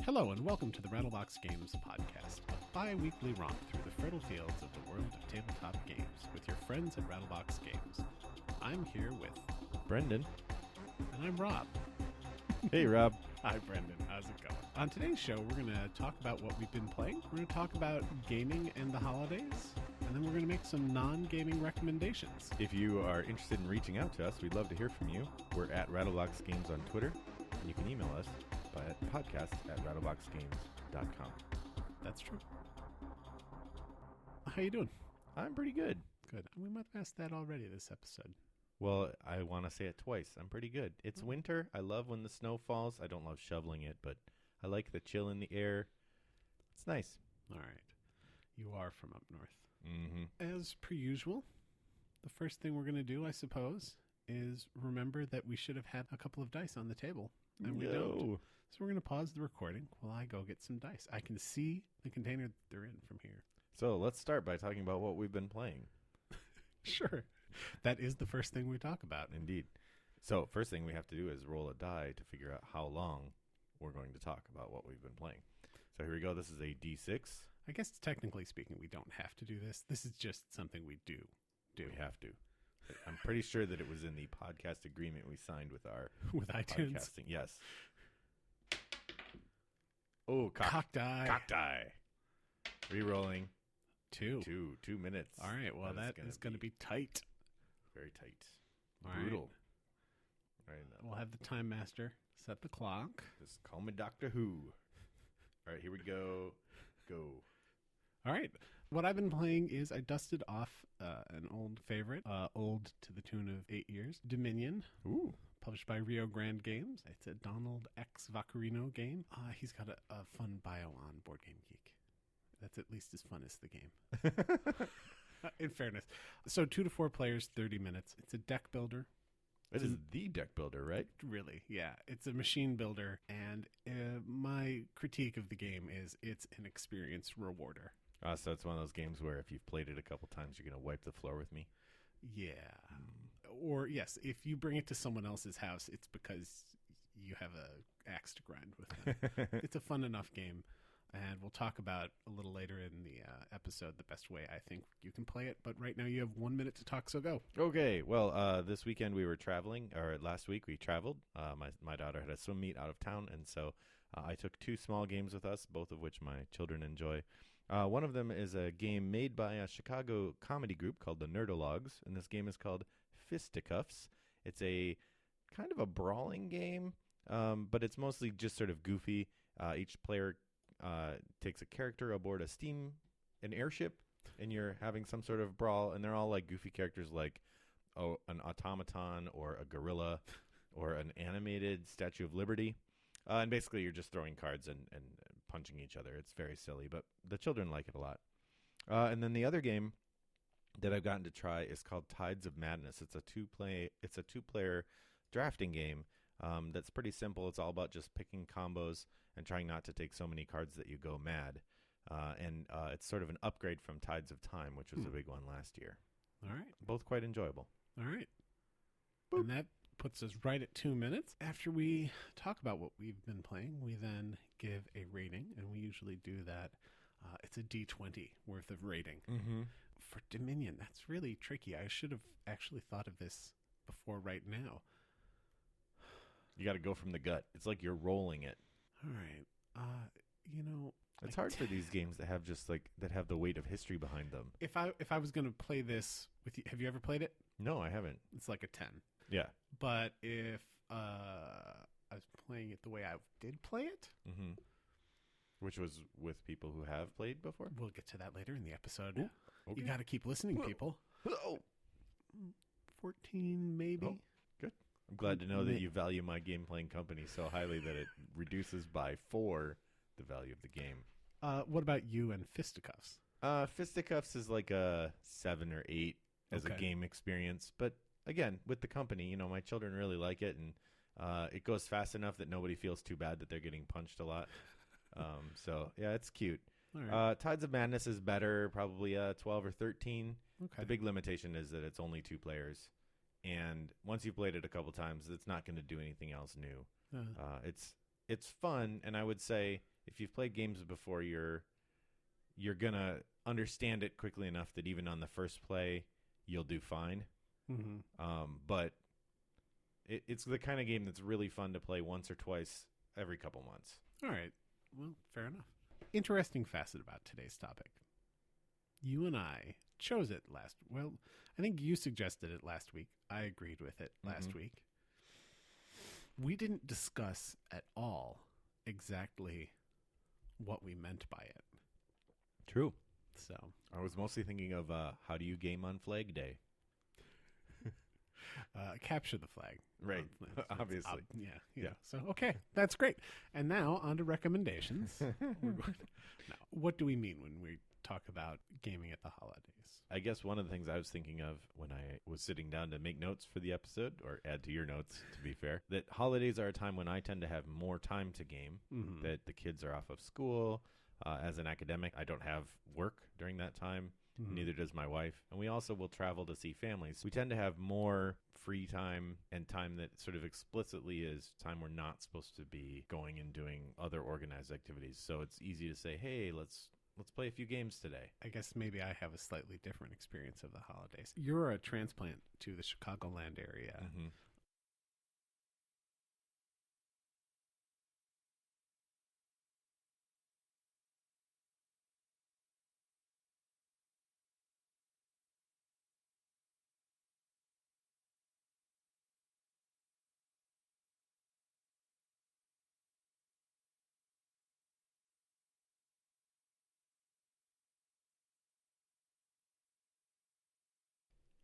Hello and welcome to the Rattlebox Games podcast, a bi-weekly romp through the fertile fields of the world of tabletop games with your friends at Rattlebox Games. I'm here with Brendan. And I'm Rob. Hey, Rob. Hi, Brendan. How's it going? On today's show, we're going to talk about what we've been playing. We're going to talk about gaming and the holidays, and then we're going to make some non-gaming recommendations. If you are interested in reaching out to us, we'd love to hear from you. We're at Rattlebox Games on Twitter, and you can email us at podcast@rattleboxgames.com. That's true. How you doing? I'm pretty good. Good. We might have asked that already this episode. Well, I want to say it twice. I'm pretty good. It's winter. I love when the snow falls. I don't love shoveling it, but I like the chill in the air. It's nice. All right. You are from up north. Mm-hmm. As per usual, the first thing we're going to do, I suppose, is remember that we should have had a couple of dice on the table. And we don't. So we're going to pause the recording while I go get some dice. I can see the container that they're in from here. So let's start by talking about what we've been playing. Sure. That is the first thing we talk about. Indeed. So first thing we have to do is roll a die to figure out how long we're going to talk about what we've been playing. So here we go. This is a D6. I guess technically speaking, we don't have to do this. This is just something we do. We have to. I'm pretty sure that it was in the podcast agreement we signed with our with iTunes. Podcasting. Yes. Oh, cock die. Cock die. Rerolling. 2 minutes. All right. Well, that is going to be tight. Very tight. All brutal. Right. We'll have the time master set the clock. Just call me Doctor Who. All right, here we go. Go. All right. What I've been playing is I dusted off an old favorite, old to the tune of 8 years, Dominion. Ooh. Published by Rio Grande Games. It's a Donald X. Vaccarino game. He's got a fun bio on Board Game Geek. That's at least as fun as the game. In fairness. So 2 to 4 players, 30 minutes. It's a deck builder. It is the deck builder, right? Really, yeah. It's a machine builder, and my critique of the game is it's an experience rewarder. So it's one of those games where if you've played it a couple times, you're going to wipe the floor with me? Yeah. Or, yes, if you bring it to someone else's house, it's because you have a axe to grind with them. It's a fun enough game. And we'll talk about a little later in the episode the best way I think you can play it. But right now you have 1 minute to talk, so go. Okay. Well, this weekend we were traveling, or last week we traveled. My daughter had a swim meet out of town, and so I took 2 small games with us, both of which my children enjoy. One of them is a game made by a Chicago comedy group called the Nerdologues, and this game is called Fisticuffs. It's a kind of a brawling game, but it's mostly just sort of goofy. Each player takes a character aboard an airship, and you're having some sort of brawl, and they're all like goofy characters like an automaton or a gorilla or an animated Statue of Liberty. And basically you're just throwing cards and punching each other. It's very silly, but the children like it a lot. And then the other game that I've gotten to try is called Tides of Madness. It's a two-player drafting game. That's pretty simple. It's all about just picking combos and trying not to take so many cards that you go mad. And it's sort of an upgrade from Tides of Time, which was a big one last year. All right. Both quite enjoyable. All right. Boop. And that puts us right at 2 minutes. After we talk about what we've been playing, we then give a rating, and we usually do that. It's a D20 worth of rating. Mm-hmm. For Dominion, that's really tricky. I should have actually thought of this before right now. You got to go from the gut. It's like you're rolling it. All right. It's hard for these games that have that have the weight of history behind them. If I was going to play this with you, have you ever played it? No, I haven't. It's like a 10. Yeah. But if I was playing it the way I did play it, mm-hmm. Which was with people who have played before? We'll get to that later in the episode. Ooh, okay. You got to keep listening, people. 14 maybe. Oh, good. I'm glad to know that you value my game-playing company so highly that it reduces by 4 the value of the game. What about you and Fisticuffs? Fisticuffs is like a 7 or 8 as a game experience. But again, with the company, my children really like it, and it goes fast enough that nobody feels too bad that they're getting punched a lot. So, yeah, it's cute. All right. Tides of Madness is better, probably 12 or 13. Okay. The big limitation is that it's only 2 players. And once you've played it a couple times, it's not going to do anything else new. It's fun, and I would say if you've played games before, you're gonna understand it quickly enough that even on the first play, you'll do fine. But it's the kind of game that's really fun to play once or twice every couple months. All right. Well, fair enough. Interesting facet about today's topic. You and I chose it well, I think you suggested it last week. I agreed with it last week. We didn't discuss at all exactly what we meant by it. True. So I was mostly thinking of how do you game on Flag Day? Capture the flag. Right. Obviously. Yeah. So, okay. That's great. And now on to recommendations. Now, what do we mean when we talk about gaming at the holidays? I guess one of the things I was thinking of when I was sitting down to make notes for the episode, or add to your notes, to be fair, that holidays are a time when I tend to have more time to game, that the kids are off of school. As an academic, I don't have work during that time. Neither does my wife. And we also will travel to see families. We tend to have more free time and time that sort of explicitly is time we're not supposed to be going and doing other organized activities. So it's easy to say, hey, let's play a few games today. I guess maybe I have a slightly different experience of the holidays. You're a transplant to the Chicagoland area.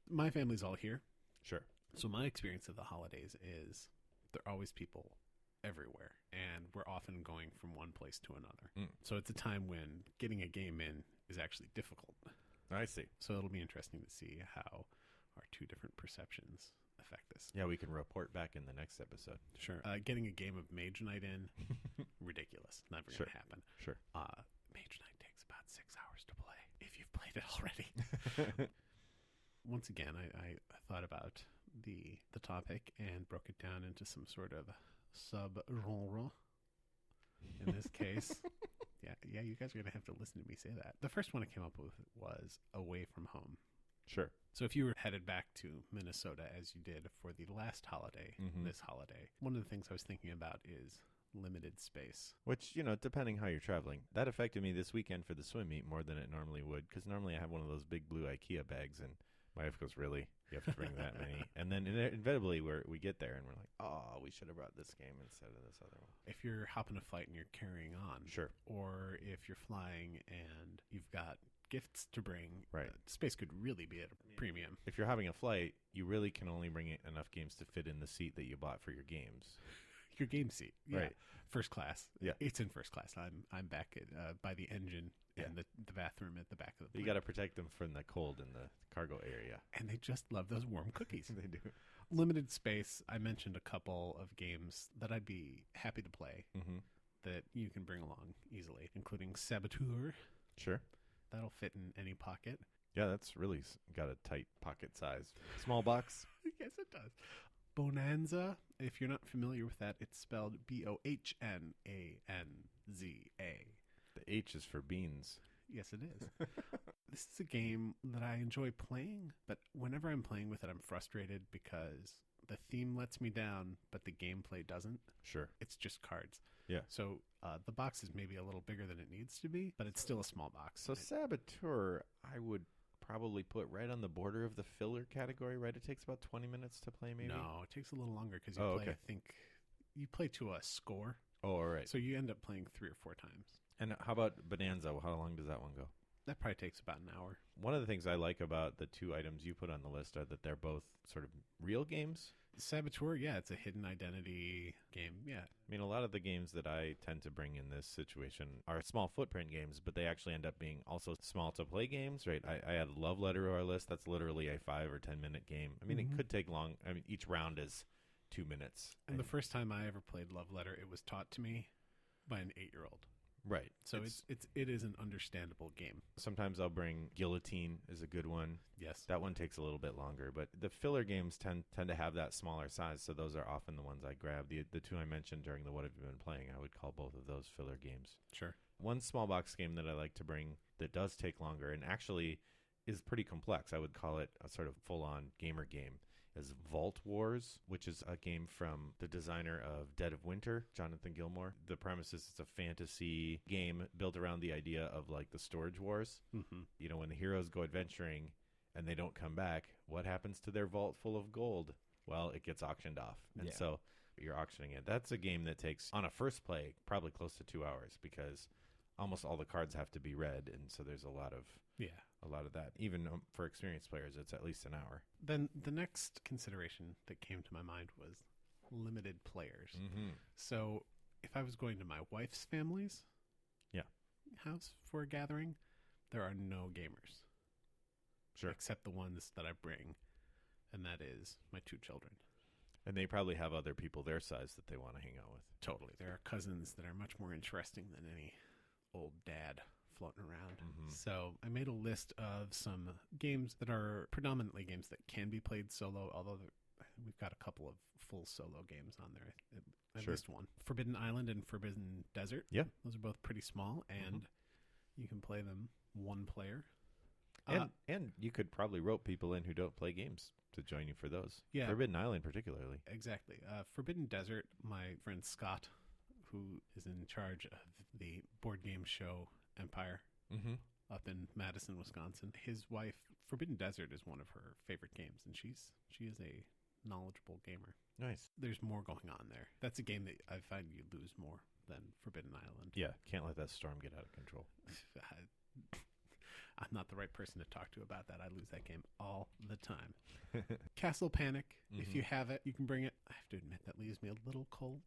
My family's all here. Sure. So my experience of the holidays is there are always people everywhere, and we're often going from one place to another. So it's a time when getting a game in is actually difficult. I see. So it'll be interesting to see how our two different perceptions affect this. Yeah, we can report back in the next episode. Sure. Getting a game of Mage Knight in, ridiculous. Never going to happen. Sure. Mage Knight takes about 6 hours to play if you've played it already. Once again, I thought about the topic and broke it down into some sort of sub-genre. In this case, yeah, you guys are going to have to listen to me say that. The first one I came up with was Away from Home. Sure. So if you were headed back to Minnesota as you did for the last holiday, this holiday, one of the things I was thinking about is limited space. Which, depending how you're traveling, that affected me this weekend for the swim meet more than it normally would, because normally I have one of those big blue IKEA bags, and my wife goes, really? You have to bring that many? And then inevitably we get there and we're like, oh, we should have brought this game instead of this other one. If you're hopping a flight and you're carrying on. Sure. Or if you're flying and you've got gifts to bring, right. Space could really be at a premium. If you're having a flight, you really can only bring enough games to fit in the seat that you bought for your games. Your game seat. Yeah. Right. First class. Yeah. It's in first class. I'm back at, by the engine and the bathroom at the back of the plane. You got to protect them from the cold in the cargo area. And they just love those warm cookies. They do. Limited space. I mentioned a couple of games that I'd be happy to play that you can bring along easily, including Saboteur. Sure. That'll fit in any pocket. Yeah, that's really got a tight pocket size. Small box? Yes, it does. Bonanza, if you're not familiar with that, it's spelled Bohnanza. The H is for beans. Yes, it is. This is a game that I enjoy playing, but whenever I'm playing with it, I'm frustrated because the theme lets me down, but the gameplay doesn't. Sure. It's just cards. Yeah. So the box is maybe a little bigger than it needs to be, but it's still a small box. So Saboteur, I would probably put right on the border of the filler category, right? It takes about 20 minutes to play, maybe? No, it takes a little longer because you play, I think, you play to a score. Oh, all right. So you end up playing 3 or 4 times. And how about Bonanza? How long does that one go? That probably takes about an hour. One of the things I like about the 2 items you put on the list are that they're both sort of real games. Saboteur, yeah, it's a hidden identity game, yeah. I mean, a lot of the games that I tend to bring in this situation are small footprint games, but they actually end up being also small to play games, right? I had Love Letter to our list. That's literally a 5 or 10 minute game. I mean, it could take long. I mean, each round is 2 minutes. And the first time I ever played Love Letter, it was taught to me by an 8-year-old. Right. So it is an understandable game. Sometimes I'll bring Guillotine is a good one. Yes. That one takes a little bit longer, but the filler games tend to have that smaller size, so those are often the ones I grab. The two I mentioned during the What Have You Been Playing, I would call both of those filler games. Sure. One small box game that I like to bring that does take longer and actually is pretty complex, I would call it a sort of full-on gamer game, is Vault Wars, which is a game from the designer of Dead of Winter, Jonathan Gilmour. The premise is it's a fantasy game built around the idea of like the storage wars. Mm-hmm. You know, when the heroes go adventuring and they don't come back, what happens to their vault full of gold? Well, it gets auctioned off. And so you're auctioning it. That's a game that takes, on a first play, probably close to 2 hours because almost all the cards have to be read. And so there's a lot of that. Even for experienced players, it's at least an hour. Then the next consideration that came to my mind was limited players. Mm-hmm. So if I was going to my wife's family's house for a gathering, there are no gamers. Sure. Except the ones that I bring, and that is my 2 children. And they probably have other people their size that they want to hang out with. Totally. There are cousins that are much more interesting than any old dad floating around. Mm-hmm. So I made a list of some games that are predominantly games that can be played solo, although we've got a couple of full solo games on there. At least one. Forbidden Island and Forbidden Desert. Yeah. Those are both pretty small, and you can play them one player. And you could probably rope people in who don't play games to join you for those. Yeah. Forbidden Island particularly. Exactly. Forbidden Desert, my friend Scott, who is in charge of the board game show Empire up in Madison, Wisconsin. His wife, Forbidden Desert, is one of her favorite games, and she is a knowledgeable gamer. Nice. There's more going on there. That's a game that I find you lose more than Forbidden Island. Yeah, can't let that storm get out of control. I'm not the right person to talk to about that. I lose that game all the time. Castle Panic, if you have it, you can bring it. I have to admit, that leaves me a little cold.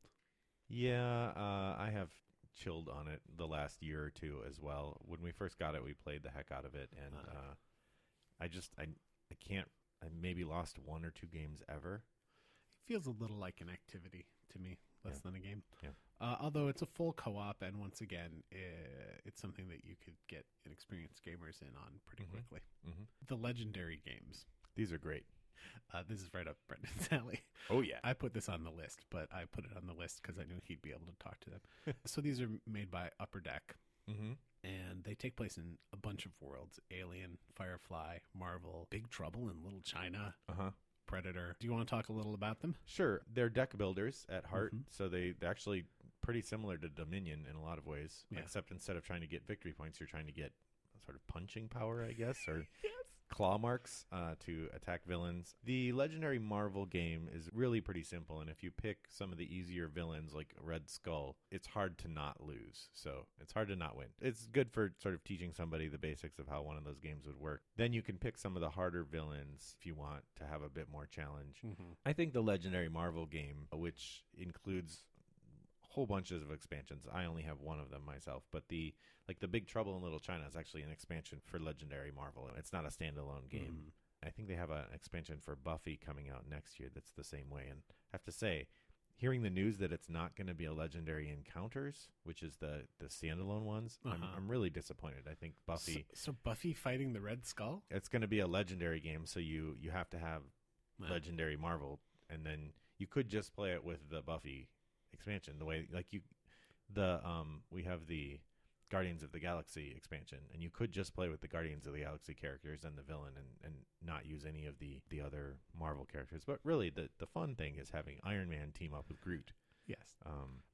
Yeah, I have chilled on it the last year or two as well. When we first got it, we played the heck out of it, and I can't. I maybe lost 1 or 2 games ever. It feels a little like an activity to me, less than a game. Yeah. Although it's a full co-op, and once again, it's something that you could get inexperienced gamers in on pretty quickly. Mm-hmm. The legendary games. These are great. This is right up Brendan's alley. Oh, yeah. I put this on the list, but I put it on the list because I knew he'd be able to talk to them. So these are made by Upper Deck, and they take place in a bunch of worlds. Alien, Firefly, Marvel, Big Trouble in Little China, Predator. Do you want to talk a little about them? Sure. They're deck builders at heart, so they're actually pretty similar to Dominion in a lot of ways, except instead of trying to get victory points, you're trying to get sort of punching power, I guess, or claw marks to attack villains. The Legendary Marvel game is really pretty simple, and if you pick some of the easier villains like Red Skull, it's hard to not lose. So it's hard to not win. It's good for sort of teaching somebody the basics of how one of those games would work. Then you can pick some of the harder villains if you want to have a bit more challenge. I think the Legendary Marvel game, which includes whole bunches of expansions. I only have one of them myself, but the Big Trouble in Little China is actually an expansion for Legendary Marvel. It's not a standalone game. I think they have an expansion for Buffy coming out next year that's the same way. And I have to say, hearing the news that it's not going to be a Legendary Encounters, which is the standalone ones, I'm really disappointed. I think Buffy... So Buffy fighting the Red Skull? It's going to be a Legendary game, so you have to have Legendary Marvel, and then you could just play it with the Buffy expansion. The way we have the Guardians of the Galaxy expansion, and you could just play with the Guardians of the Galaxy characters and the villain and not use any of the other Marvel characters. But really the fun thing is having Iron Man team up with Groot. Yes.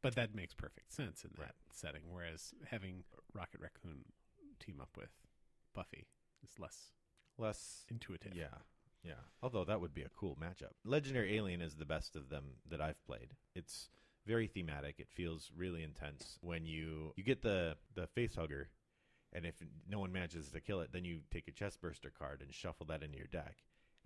But that makes perfect sense in that setting, whereas having Rocket Raccoon team up with Buffy is less intuitive. Yeah. Although that would be a cool matchup. Legendary Alien is the best of them that I've played. It's very thematic. It feels really intense. When you get the face hugger, and if no one manages to kill it, then you take a chest burster card and shuffle that into your deck,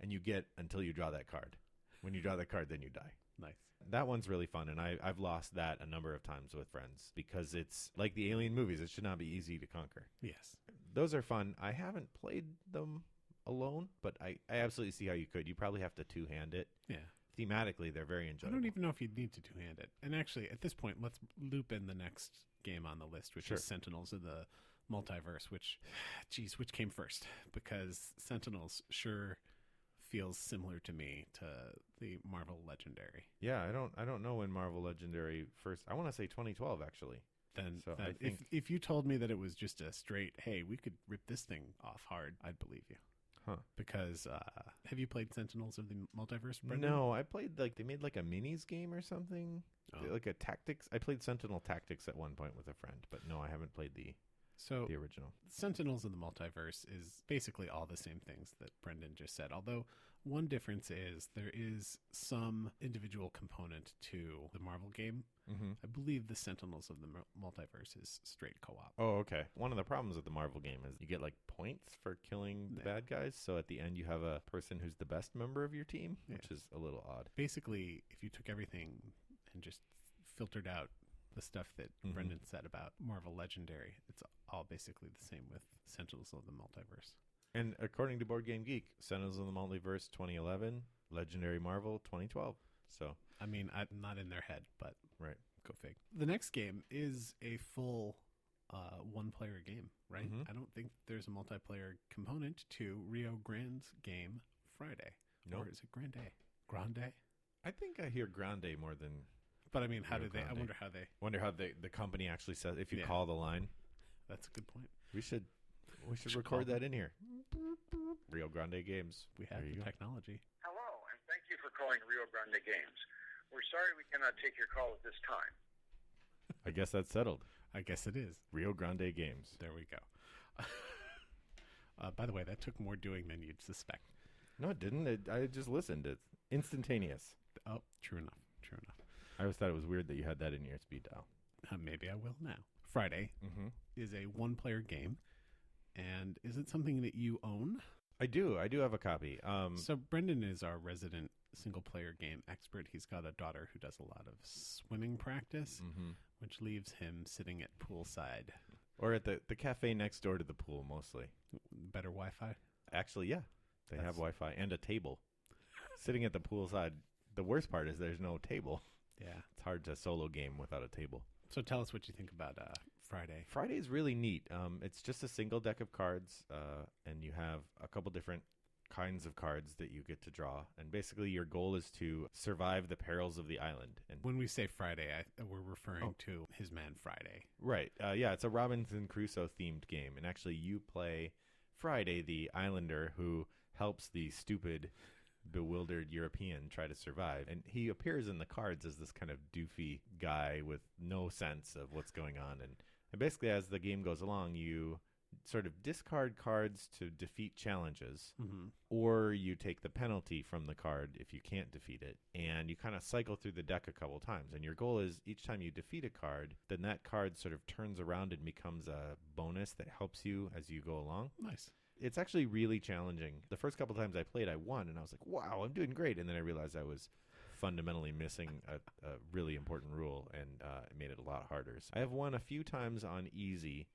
and you get until you draw that card. When you draw that card, then you die. Nice. That one's really fun, and I've lost that a number of times with friends because it's like the Alien movies. It should not be easy to conquer. Yes. Those are fun. I haven't played them alone, but I absolutely see how you could. You probably have to two-hand it. Yeah. thematically, they're very I enjoyable. don't even know if you'd need to two-hand it. And actually, at this point, let's loop in the next game on the list, which is Sentinels of the Multiverse, which came first? Because Sentinels sure feels similar to me to the Marvel Legendary. Yeah, I don't know when Marvel Legendary first. I want to say 2012 actually. Then so I think if you told me that it was just a straight, hey, we could rip this thing off hard, I'd believe you. Huh. Because have you played Sentinels of the Multiverse, Brendan? No, I played they made like a minis game or something. Oh. Like a tactics. I played Sentinel Tactics at one point with a friend, but no, I haven't played the original. Sentinels of the Multiverse is basically all the same things that Brendan just said, although one difference is there is some individual component to the Marvel game. Mm-hmm. I believe the Sentinels of the Multiverse is straight co-op. Oh, okay. One of the problems with the Marvel game is you get like points for killing the bad guys, so at the end you have a person who's the best member of your team, which is a little odd. Basically, if you took everything and just filtered out the stuff that Brendan said about Marvel Legendary, it's all basically the same with Sentinels of the Multiverse. And according to Board Game Geek, Sentinels of the Multiverse 2011, Legendary Marvel 2012. So I mean, I'm not in their head, but right, go fig. The next game is a full one-player game, right? Mm-hmm. I don't think there's a multiplayer component to Rio Grande's game Friday. Nope. Or is it Grande? Grande? I think I hear Grande more than. But I mean, how Rio do they? Grande. I wonder how they. Wonder how the company actually says if you call the line. That's a good point. We should record that in here. Rio Grande Games. We have the technology. Hello, and thank you for calling Rio Grande Games. We're sorry we cannot take your call at this time. I guess that's settled. I guess it is. Rio Grande Games. There we go. By the way, that took more doing than you'd suspect. No, it didn't. I just listened. It's instantaneous. Oh, true enough. True enough. I always thought it was weird that you had that in your speed dial. Maybe I will now. Friday is a one-player game. And is it something that you own? I do have a copy. So Brendan is our resident single-player game expert. He's got a daughter who does a lot of swimming practice, which leaves him sitting at poolside. Or at the cafe next door to the pool, mostly. Better Wi-Fi? Actually, yeah. They have Wi-Fi and a table. Sitting at the poolside. The worst part is there's no table. Yeah. It's hard to solo game without a table. So tell us what you think about Friday. Friday's really neat. It's just a single deck of cards, and you have a couple different kinds of cards that you get to draw. And basically your goal is to survive the perils of the island. And when we say Friday, we're referring to His Man Friday. Right. Yeah, it's a Robinson Crusoe themed game. And actually you play Friday, the islander who helps the stupid, bewildered European try to survive. And he appears in the cards as this kind of doofy guy with no sense of what's going on. And basically as the game goes along, you sort of discard cards to defeat challenges, or you take the penalty from the card if you can't defeat it, and you kind of cycle through the deck a couple times. And your goal is each time you defeat a card, then that card sort of turns around and becomes a bonus that helps you as you go along. Nice. It's actually really challenging. The first couple times I played, I won, and I was like, wow, I'm doing great. And then I realized I was fundamentally missing a really important rule, and it made it a lot harder. So I have won a few times on easy,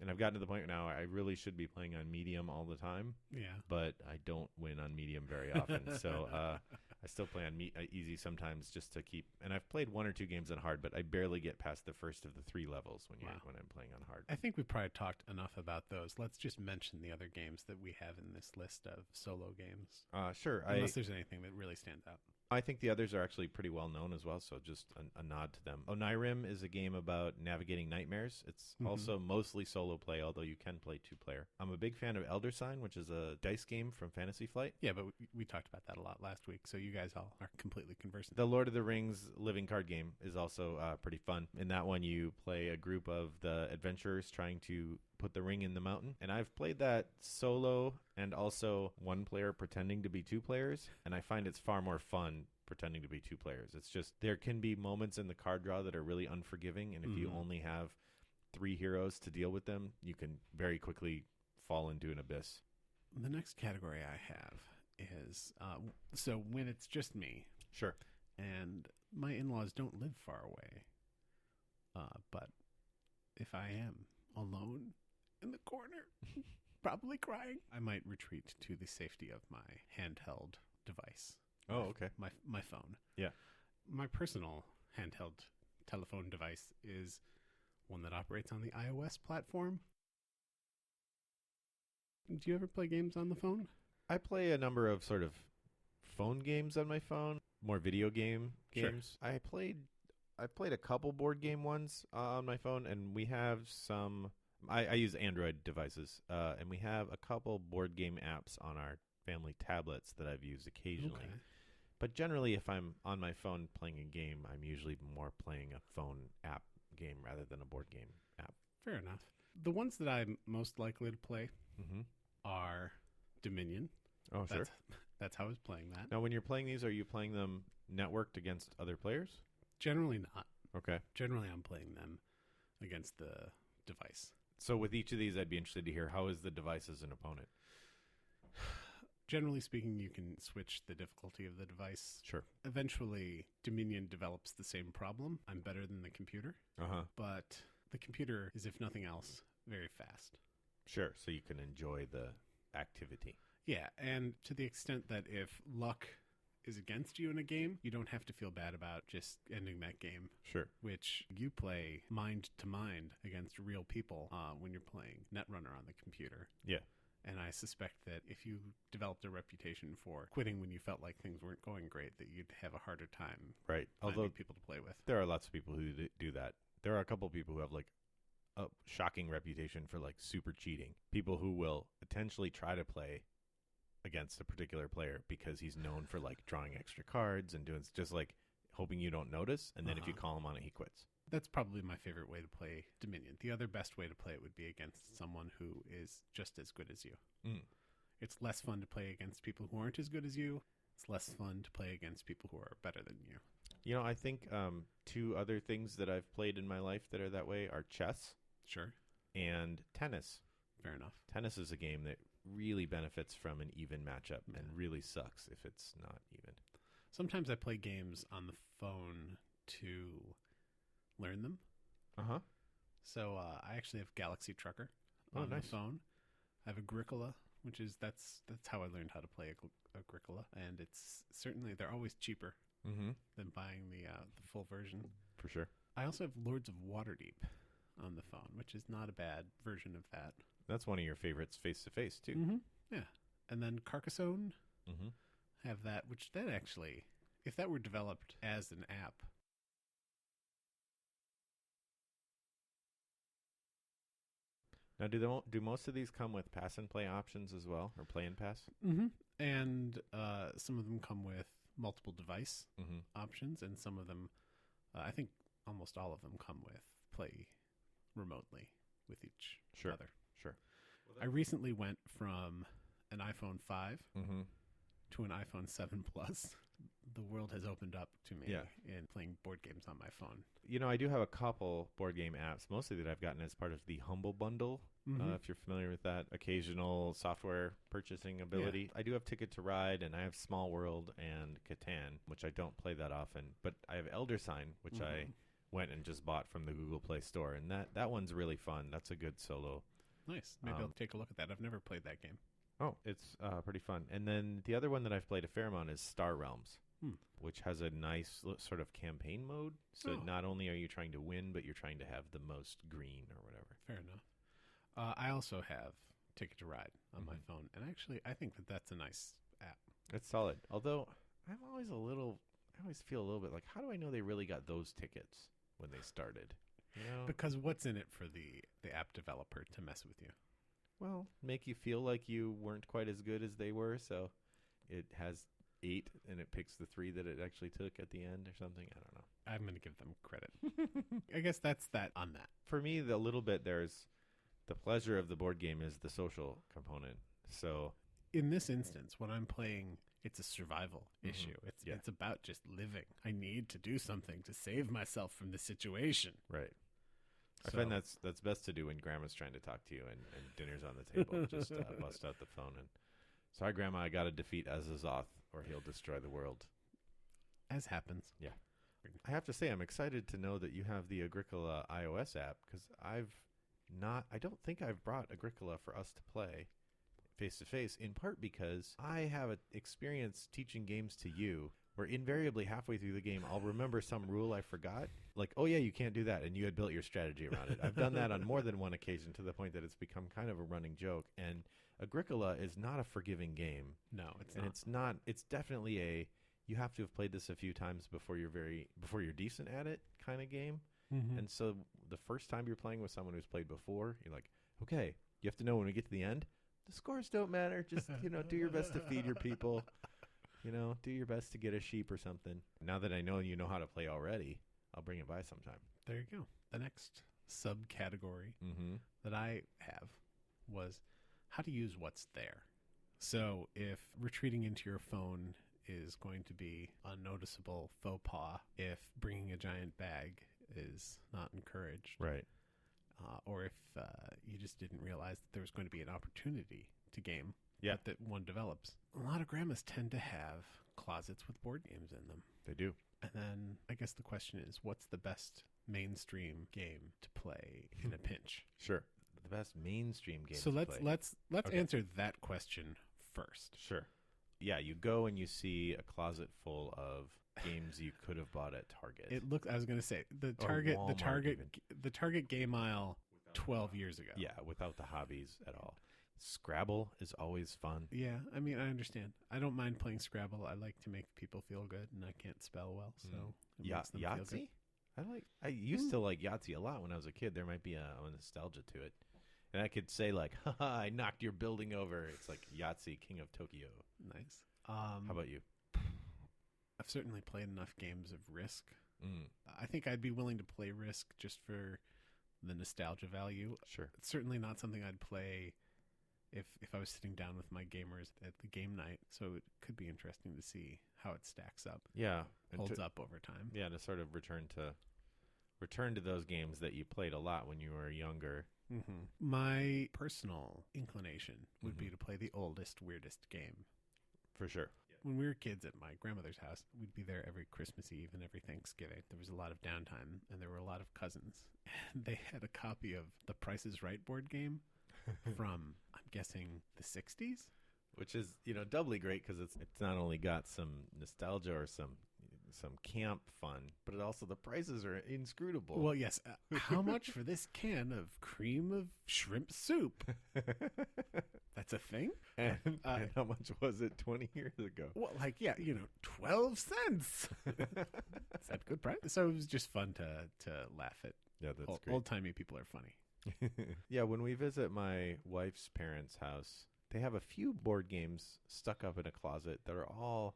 and I've gotten to the point now I really should be playing on medium all the time. Yeah. But I don't win on medium very often. So I still play on easy sometimes just to keep. And I've played one or two games on hard, but I barely get past the first of the 3 levels when I'm playing on hard. I think we've probably talked enough about those. Let's just mention the other games that we have in this list of solo games. Sure. Unless there's anything that really stands out. I think the others are actually pretty well known as well, so just a nod to them. Onirim is a game about navigating nightmares. It's also mostly solo play, although you can play 2-player. I'm a big fan of Elder Sign, which is a dice game from Fantasy Flight. Yeah, but we talked about that a lot last week, so you guys all are completely conversant. The Lord of the Rings living card game is also pretty fun. In that one, you play a group of the adventurers trying to put the ring in the mountain. And I've played that solo and also 1 player pretending to be 2 players. And I find it's far more fun pretending to be 2 players. It's just there can be moments in the card draw that are really unforgiving. And if you only have 3 heroes to deal with them, you can very quickly fall into an abyss. The next category I have is so when it's just me. Sure. And my in-laws don't live far away. But if I am alone in the corner, probably crying, I might retreat to the safety of my handheld device. okay. My phone. Yeah. My personal handheld telephone device is one that operates on the iOS platform. Do you ever play games on the phone? I play a number of sort of phone games on my phone, more video game Sure. games. I played a couple board game ones on my phone, and we have some. I use Android devices, and we have a couple board game apps on our family tablets that I've used occasionally. Okay. But generally, if I'm on my phone playing a game, I'm usually more playing a phone app game rather than a board game app. Fair enough. The ones that I'm most likely to play Mm-hmm. are Dominion. Oh, sure. That's how I was playing that. Now, when you're playing these, are you playing them networked against other players? Generally not. Okay. Generally, I'm playing them against the device. So with each of these, I'd be interested to hear how is the device as an opponent? Generally speaking, you can switch the difficulty of the device. Sure. Eventually, Dominion develops the same problem. I'm better than the computer, Uh-huh. but the computer is, if nothing else, very fast. Sure. So you can enjoy the activity. Yeah, and to the extent that if luck is against you in a game, you don't have to feel bad about just ending that game, Sure. which you play mind to mind against real people when you're playing Netrunner on the computer. Yeah. And I suspect that if you developed a reputation for quitting when you felt like things weren't going great, that you'd have a harder time Right. finding Although people to play with. there are lots of people who do that. There are a couple people who have like a shocking reputation for like super cheating. People who will potentially try to play against a particular player because he's known for like drawing extra cards and doing just like hoping you don't notice. And then if you call him on it, he quits. That's probably my favorite way to play Dominion. The other best way to play it would be against someone who is just as good as you. Mm. It's less fun to play against people who aren't as good as you. It's less fun to play against people who are better than you. You know, I think two other things that I've played in my life that are that way are chess Sure. and tennis. Fair enough. Tennis is a game that really benefits from an even matchup Yeah. and really sucks if it's not even. Sometimes I play games on the phone to learn them. Uh-huh. So I actually have Galaxy Trucker Oh, on nice. the phone. I have Agricola, which is that's how I learned how to play Agricola, and it's certainly they're always cheaper Mm-hmm. than buying the full version. For sure. I also have Lords of Waterdeep on the phone, which is not a bad version of that. That's one of your favorites face-to-face, too. Mm-hmm. Yeah, and then Carcassonne Mm-hmm. have that, which that actually, if that were developed as an app. Now, do most of these come with pass and play options as well, or play and pass? Mm-hmm. And some of them come with multiple device Mm-hmm. options, and some of them, I think almost all of them come with play remotely with each Sure. other. Sure. I recently went from an iPhone 5 Mm-hmm. to an iPhone 7 Plus. The world has opened up to me Yeah. in playing board games on my phone. You know, I do have a couple board game apps, mostly that I've gotten as part of the Humble Bundle. Mhm. If you're familiar with that occasional software purchasing ability. I do have Ticket to Ride, and I have Small World and Catan, which I don't play that often. But I have Elder Sign, which I Mhm. went and just bought from the Google Play Store, and that one's really fun. That's a good solo. Nice. Maybe I'll take a look at that. I've never played that game. Oh, it's pretty fun. And then the other one that I've played a fair amount is Star Realms, Hmm. which has a nice sort of campaign mode. So Oh. not only are you trying to win, but you're trying to have the most green or whatever. Fair enough. I also have Ticket to Ride on my Mhm. phone, and actually, I think that that's a nice app. It's solid. Although I always feel a little bit like, how do I know they really got those tickets when they started? You know? Because what's in it for the app developer to mess with you? Well, make you feel like you weren't quite as good as they were, so it has 8 and it picks the 3 that it actually took at the end or something. I don't know. I'm going to give them credit. I guess that's that on that. For me, the little bit there's the pleasure of the board game is the social component. So In this instance, when I'm playing, it's a survival issue. Yeah. It's about just living. I need to do something to save myself from the situation. right. I So- find that's best to do when grandma's trying to talk to you and dinner's on the table. Just bust out the phone and, sorry, Grandma, I got to defeat Azazoth or he'll destroy the world. As happens. I have to say, I'm excited to know that you have the Agricola iOS app because I don't think I've brought Agricola for us to play face-to-face, in part because I have experience teaching games to you where invariably halfway through the game, I'll remember some rule I forgot. Like, oh yeah, you can't do that. And you had built your strategy around it. I've done that on more than one occasion to the point that it's become kind of a running joke. And Agricola is not a forgiving game. No, it's and not. it's not. It's definitely you have to have played this a few times before you're decent at it kind of game. Mm-hmm. And so the first time you're playing with someone who's played before, you're like, okay, you have to know when we get to the end, the scores don't matter. Just, do your best to feed your people. Do your best to get a sheep or something. Now that I know you know how to play already, I'll bring it by sometime. There you go. The next subcategory that I have was how to use what's there. So if retreating into your phone is going to be a noticeable faux pas, if bringing a giant bag is not encouraged, right? Or if you just didn't realize that there was going to be an opportunity to game, yeah, that one develops. A lot of grandmas tend to have closets with board games in them. They do. And then I guess the question is, what's the best mainstream game to play in a pinch? Sure. The best mainstream game. So let's Okay. answer that question first. Sure. Yeah, you go and you see a closet full of games you could have bought at Target. I was going to say the Walmart Target game aisle 12 years ago. Yeah, without the hobbies at all. Scrabble is always fun. Yeah, I mean, I understand. I don't mind playing Scrabble. I like to make people feel good, and I can't spell well, so it makes them feel good. Yahtzee? I used to like Yahtzee a lot when I was a kid. There might be a nostalgia to it. And I could say like, haha, I knocked your building over. It's like Yahtzee, King of Tokyo. Nice. How about you? I've certainly played enough games of Risk. I think I'd be willing to play Risk just for the nostalgia value. Sure. It's certainly not something I'd play if I was sitting down with my gamers at the game night. So it could be interesting to see how it stacks up. Yeah. Holds up over time. Yeah, to sort of return to those games that you played a lot when you were younger. Mm-hmm. My personal inclination would be to play the oldest, weirdest game. For sure. When we were kids at my grandmother's house, we'd be there every Christmas Eve and every Thanksgiving. There was a lot of downtime, and there were a lot of cousins. And they had a copy of the Price is Right board game from, I'm guessing, the 60s? Which is, doubly great because it's not only got some nostalgia or some camp fun, but it also, the prices are inscrutable. Well, yes. How much for this can of cream of shrimp soup? That's a thing? And how much was it 20 years ago? Well, 12 cents. Is that good price? So it was just fun to laugh at. Yeah, that's great. Old-timey people are funny. Yeah, when we visit my wife's parents' house, they have a few board games stuck up in a closet that are all...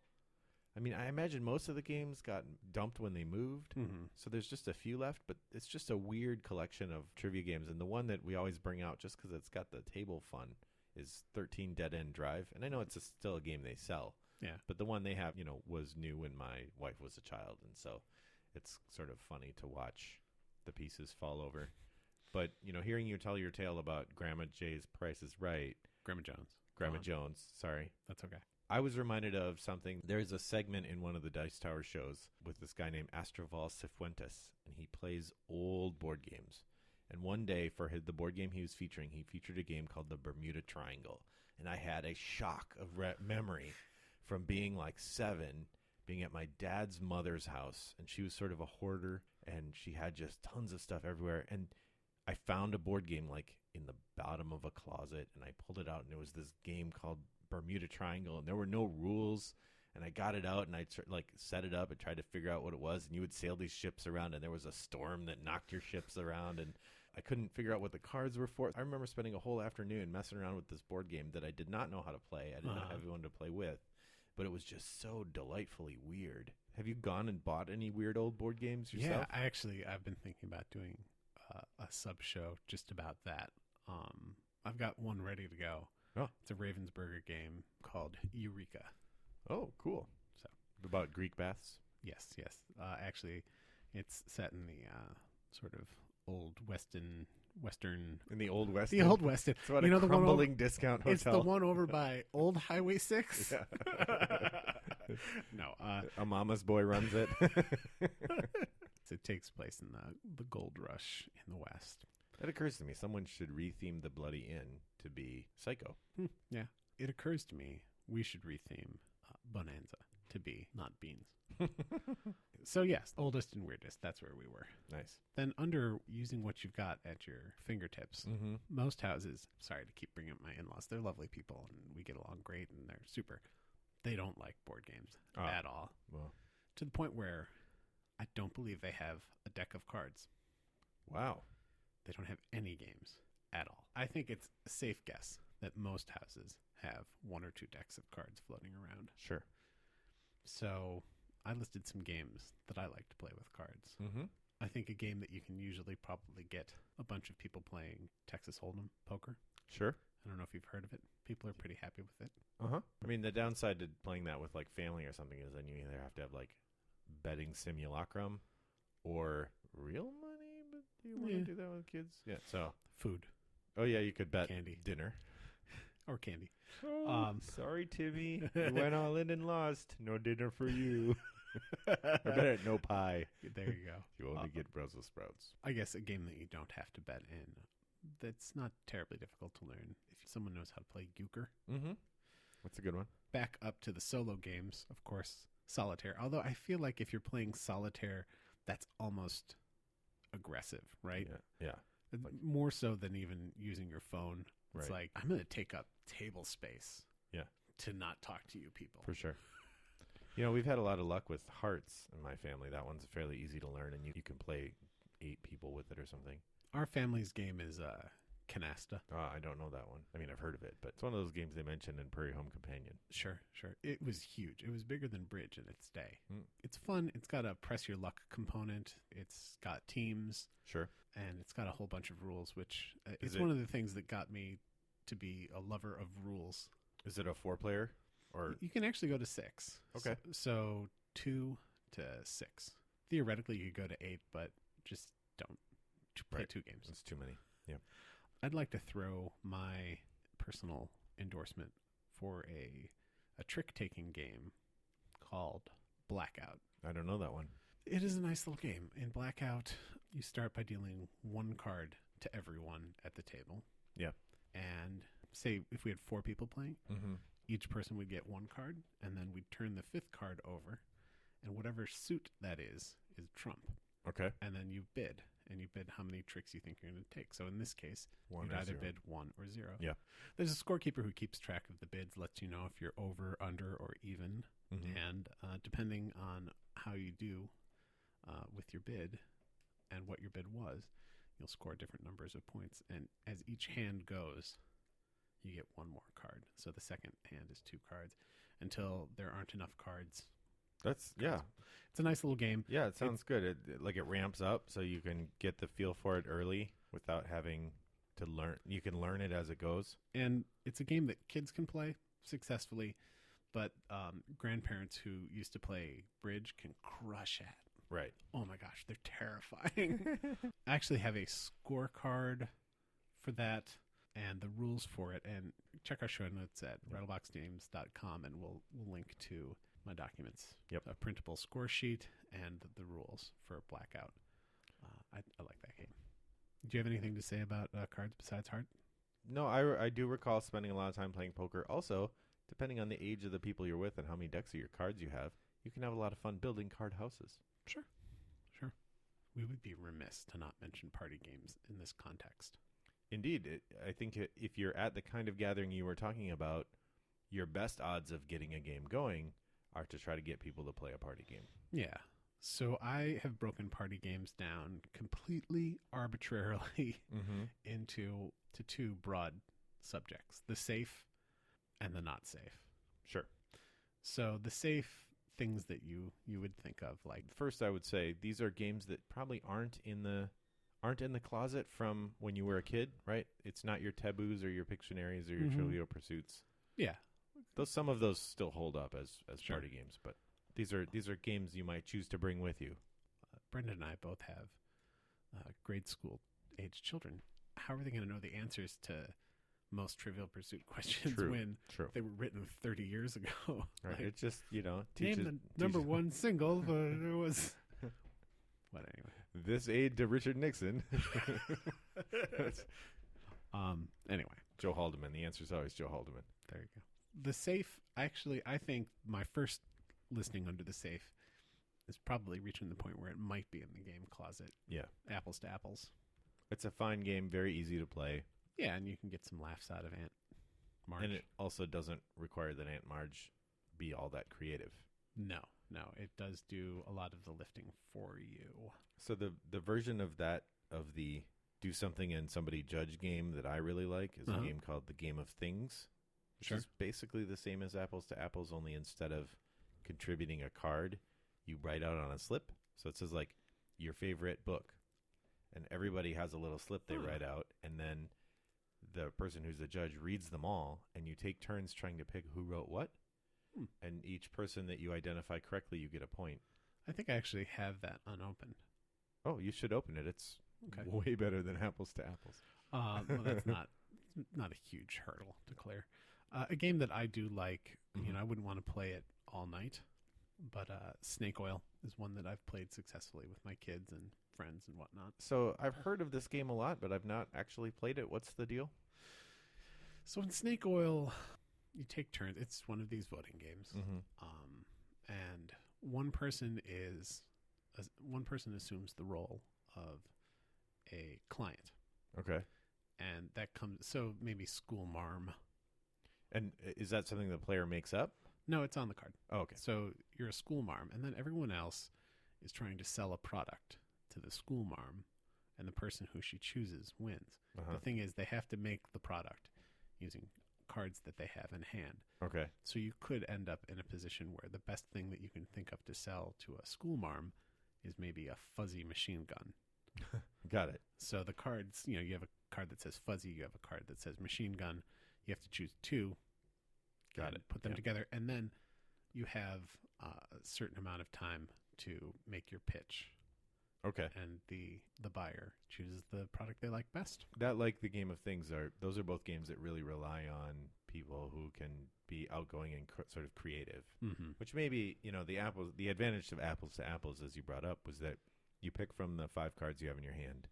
I mean, I imagine most of the games got dumped when they moved, so there's just a few left, but it's just a weird collection of trivia games. And the one that we always bring out, just because it's got the table fun, is 13 Dead End Drive. And I know it's still a game they sell, but the one they have, was new when my wife was a child, and so it's sort of funny to watch the pieces fall over. But, hearing you tell your tale about Grandma J's Price is Right. Grandma Jones, sorry. That's okay. I was reminded of something. There's a segment in one of the Dice Tower shows with this guy named Astroval Cifuentes, and he plays old board games. And one day, for the board game he was featuring, he featured a game called the Bermuda Triangle. And I had a shock of memory from being like 7, being at my dad's mother's house. And she was sort of a hoarder, and she had just tons of stuff everywhere. And I found a board game like in the bottom of a closet, and I pulled it out, and it was this game called Bermuda Triangle, and there were no rules. And I got it out, and I set it up and tried to figure out what it was. And you would sail these ships around, and there was a storm that knocked your ships around, and I couldn't figure out what the cards were for. I remember spending a whole afternoon messing around with this board game that I did not know how to play. I didn't have anyone to play with, but it was just so delightfully weird. Have you gone and bought any weird old board games yourself? Yeah, I've been thinking about doing a sub show just about that. I've got one ready to go. Oh. It's a Ravensburger game called Eureka. Oh, cool. So about Greek baths? Yes. Actually, it's set in the sort of old Western. In the Old West. The Old West. It's about a crumbling discount hotel. It's the one over by Old Highway 6. Yeah. No. A mama's boy runs it. It takes place in the gold rush in the West. That occurs to me. Someone should retheme the Bloody Inn to be Psycho. Yeah. It occurs to me we should retheme Bonanza to be not beans. So yes, oldest and weirdest. That's where we were. Nice. Then under using what you've got at your fingertips, Mm-hmm. most houses, sorry to keep bringing up my in-laws, they're lovely people and we get along great and they're super. They don't like board games at all. Well, To the point where I don't believe they have a deck of cards. wow. They don't have any games at all. I think it's a safe guess that most houses have one or two decks of cards floating around. Sure. So I listed some games that I like to play with cards. Mm-hmm. I think a game that you can usually probably get a bunch of people playing Texas Hold'em poker. Sure. I don't know if you've heard of it. People are pretty happy with it. Uh-huh. I mean, the downside to playing that with, like, family or something is then you either have to have, like, betting simulacrum or real money, but do you want to Yeah. do that with kids? Yeah, so. Food Oh, yeah, you could bet Candy. dinner. or candy. Oh, sorry, Timmy. You went all in and lost. No dinner for you. Or better, no pie. There you go. You only get Brussels sprouts. I guess a game that you don't have to bet in. That's not terribly difficult to learn if someone knows how to play euchre. Mm-hmm. That's a good one. Back up to the solo games, of course, solitaire. Although I feel like if you're playing solitaire, that's almost aggressive, right? Yeah. More so than even using your phone. It's Right. like, I'm going to take up table space Yeah. to not talk to you people. For sure. You know, we've had a lot of luck with hearts in my family. That one's fairly easy to learn, and you can play 8 people with it or something. Our family's game is Canasta. I don't know that one. I mean, I've heard of it, but it's one of those games they mentioned in Prairie Home Companion. Sure. It was huge. It was bigger than Bridge in its day. Mm. It's fun. It's got a press your luck component. It's got teams, Sure. and it's got a whole bunch of rules, which Is it's it- one of the things that got me to be a lover of rules. Is it a 4-player? Or You can actually go to 6. Okay. So 2 to 6. Theoretically, you could go to 8, but just don't play Right. 2 games. it's too many. I'd like to throw my personal endorsement for a trick-taking game called Blackout. I don't know that one. It is a nice little game. In Blackout, you start by dealing 1 card to everyone at the table. Yeah. And say if we had 4 people playing, Mm-hmm. each person would get 1 card, and then we'd turn the 5th card over, and whatever suit that is trump. Okay. And then you bid, and you bid how many tricks you think you're going to take. So in this case, 1 you'd or either 0. bid 1 or 0. Yeah. There's a scorekeeper who keeps track of the bids, lets you know if you're over, under, or even. Mhm. And depending on how you do with your bid and what your bid was, you'll score different numbers of points. And as each hand goes, you get 1 more card. So the second hand is 2 cards until there aren't enough cards. That's, yeah. It's a nice little game. Yeah, it sounds good. It ramps up so you can get the feel for it early without having to learn. You can learn it as it goes. And it's a game that kids can play successfully, but grandparents who used to play Bridge can crush at. Right. Oh my gosh, they're terrifying. I actually have a scorecard for that and the rules for it. And check our show notes at rattleboxgames.com, and we'll link to my documents. Yep. A printable score sheet and the rules for Blackout. I like that game. Do you have anything to say about cards besides Heart? No, I do recall spending a lot of time playing poker. Also, depending on the age of the people you're with and how many decks of your cards you have, you can have a lot of fun building card houses. Sure. We would be remiss to not mention party games in this context. Indeed. I think if you're at the kind of gathering you were talking about, your best odds of getting a game going are to try to get people to play a party game. Yeah. So I have broken party games down completely arbitrarily Mm-hmm. into 2 broad subjects, the safe and the not safe. Sure. So the safe things that you would think of, like, First, I would say these are games that probably aren't in the closet from when you were a kid, right? It's not your taboos or your Pictionaries or your Mhm. Trivial Pursuits. yeah, Some of those still hold up as Sure. party games, but these are games you might choose to bring with you. Brenda and I both have grade school age children. How are they going to know the answers to most Trivial Pursuit questions True. when True. they were written 30 years ago? Right. Like, It just, name teaches the number 1 single, but it was... What anyway? This aide to Richard Nixon. Anyway, Joe Haldeman. The answer is always Joe Haldeman. there you go. The safe, actually, I think my first listening under the safe is probably reaching the point where it might be in the game closet. Yeah. Apples to apples. It's a fine game, very easy to play. Yeah, and you can get some laughs out of Aunt Marge. And it also doesn't require that Aunt Marge be all that creative. No, it does do a lot of the lifting for you. So the version of that, of the do something and somebody judge game that I really like is a game called The Game of Things, which is basically the same as Apples to Apples, only instead of contributing a card, you write out on a slip. So it says like your favorite book, and everybody has a little slip they write out, and then the person who's the judge reads them all, and you take turns trying to pick who wrote what. And each person that you identify correctly, you get a point. I think I actually have that unopened. Oh, you should open it. It's way better than Apples to Apples. Well, that's not a huge hurdle to clear. A game that I do like, you know, I wouldn't want to play it all night, but Snake Oil is one that I've played successfully with my kids and friends and whatnot. So I've heard of this game a lot, but I've not actually played it. What's the deal? So in Snake Oil, you take turns. It's one of these voting games, and one person assumes the role of a client. Okay. And that comes, so maybe school marm. And is that something the player makes up? No, it's on the card. Oh, okay. So you're a school marm, and then everyone else is trying to sell a product to the school marm, and the person who she chooses wins. The thing is, they have to make the product using cards that they have in hand. Okay. So you could end up in a position where the best thing that you can think of to sell to a school marm is maybe a fuzzy machine gun. Got it. So the cards, you know, you have a card that says fuzzy, you have a card that says machine gun. You have to choose two. Got it. Put them together, and then you have a certain amount of time to make your pitch. Okay. And the buyer chooses the product they like best. That, like the Game of Things, those are both games that really rely on people who can be outgoing and sort of creative. Which maybe, you know, the advantage of Apples to Apples, as you brought up, was that you pick from the 5 cards you have in your hand,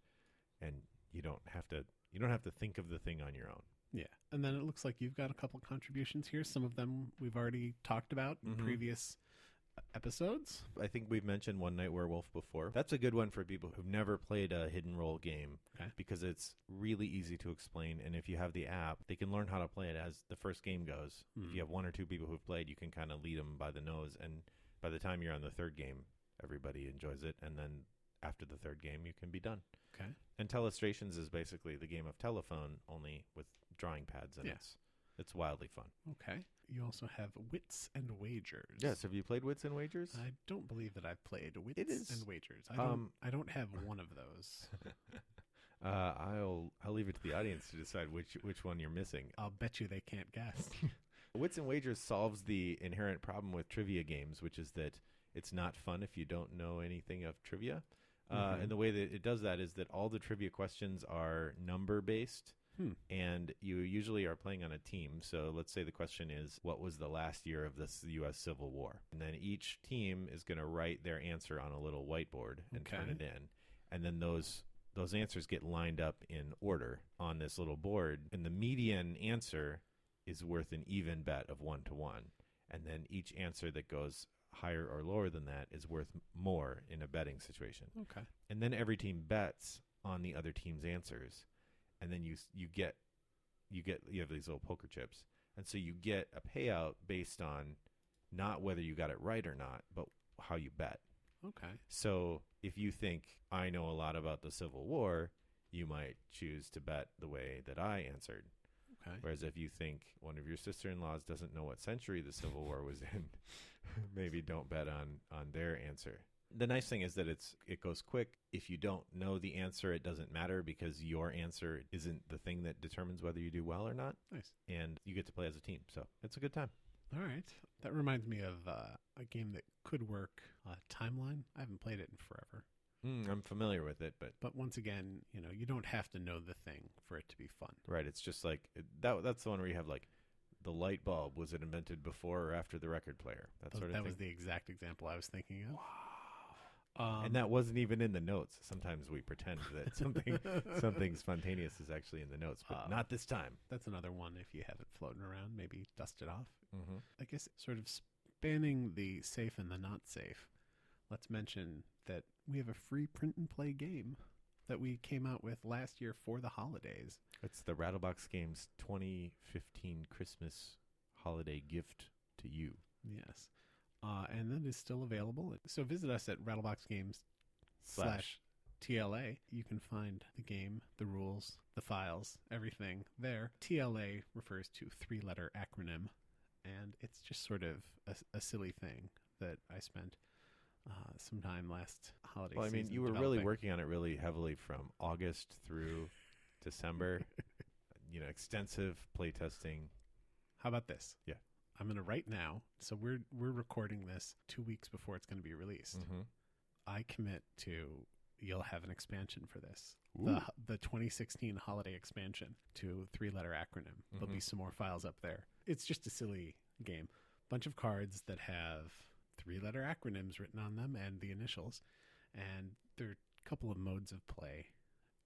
and you don't have to think of the thing on your own. Yeah. And then it looks like you've got a couple contributions here. Some of them we've already talked about in previous episodes. I think we've mentioned One Night Werewolf before. That's a good one for people who've never played a hidden role game, because it's really easy to explain, and if you have the app, they can learn how to play it as the first game goes. If you have 1 or 2 people who've played, you can kind of lead them by the nose, and by the time you're on the 3rd game, everybody enjoys it, and then after the 3rd game, you can be done. Okay. And Telestrations is basically the game of telephone, only with drawing pads, and it's wildly fun. Okay. You also have Wits and Wagers. Yes. Have you played Wits and Wagers? I don't believe that I've played Wits and Wagers. I don't have one of those. I'll leave it to the audience to decide which one you're missing. I'll bet you they can't guess. Wits and Wagers solves the inherent problem with trivia games, which is that it's not fun if you don't know anything of trivia. And the way that it does that is that all the trivia questions are number-based, and you usually are playing on a team. So let's say the question is, what was the last year of the U.S. Civil War? And then each team is going to write their answer on a little whiteboard and turn it in. And then those answers get lined up in order on this little board. And the median answer is worth an even bet of 1 to 1. And then each answer that goes higher or lower than that is worth more in a betting situation. Okay. And then every team bets on the other team's answers, and then you have these little poker chips, and so you get a payout based on not whether you got it right or not, but how you bet. Okay. So if you think I know a lot about the Civil War, you might choose to bet the way that I answered. Okay. Whereas if you think one of your sister-in-laws doesn't know what century the Civil War was in, maybe don't bet on their answer. The nice thing is that it goes quick. If you don't know the answer, it doesn't matter, because your answer isn't the thing that determines whether you do well or not. Nice. And you get to play as a team, so it's a good time. All right. That reminds me of a game that could work, Timeline. I haven't played it in forever. I'm familiar with it, But once again, you know, you don't have to know the thing for it to be fun. Right. It's just like that's the one where you have like the light bulb. Was it invented before or after the record player? That sort of thing. That was the exact example I was thinking of. And that wasn't even in the notes. Sometimes we pretend that something spontaneous is actually in the notes, but not this time. That's another one. If you have it floating around, maybe dust it off. Mm-hmm. I guess sort of spanning the safe and the not safe, let's mention that we have a free print and play game that we came out with last year for the holidays. It's the Rattlebox Games 2015 Christmas holiday gift to you. Yes. And that is still available. So visit us at rattleboxgames/TLA. You can find the game, the rules, the files, everything there. TLA refers to three-letter acronym, and it's just sort of a silly thing that I spent some time last holiday season. Well, I mean, you were really working on it really heavily from August through December. Extensive playtesting. How about this? Yeah. I'm going to right now. So we're recording this 2 weeks before it's going to be released. Mm-hmm. I commit to you'll have an expansion for this. Ooh. The 2016 holiday expansion to three-letter acronym. There'll be some more files up there. It's just a silly game. Bunch of cards that have three-letter acronyms written on them and the initials. And there are a couple of modes of play.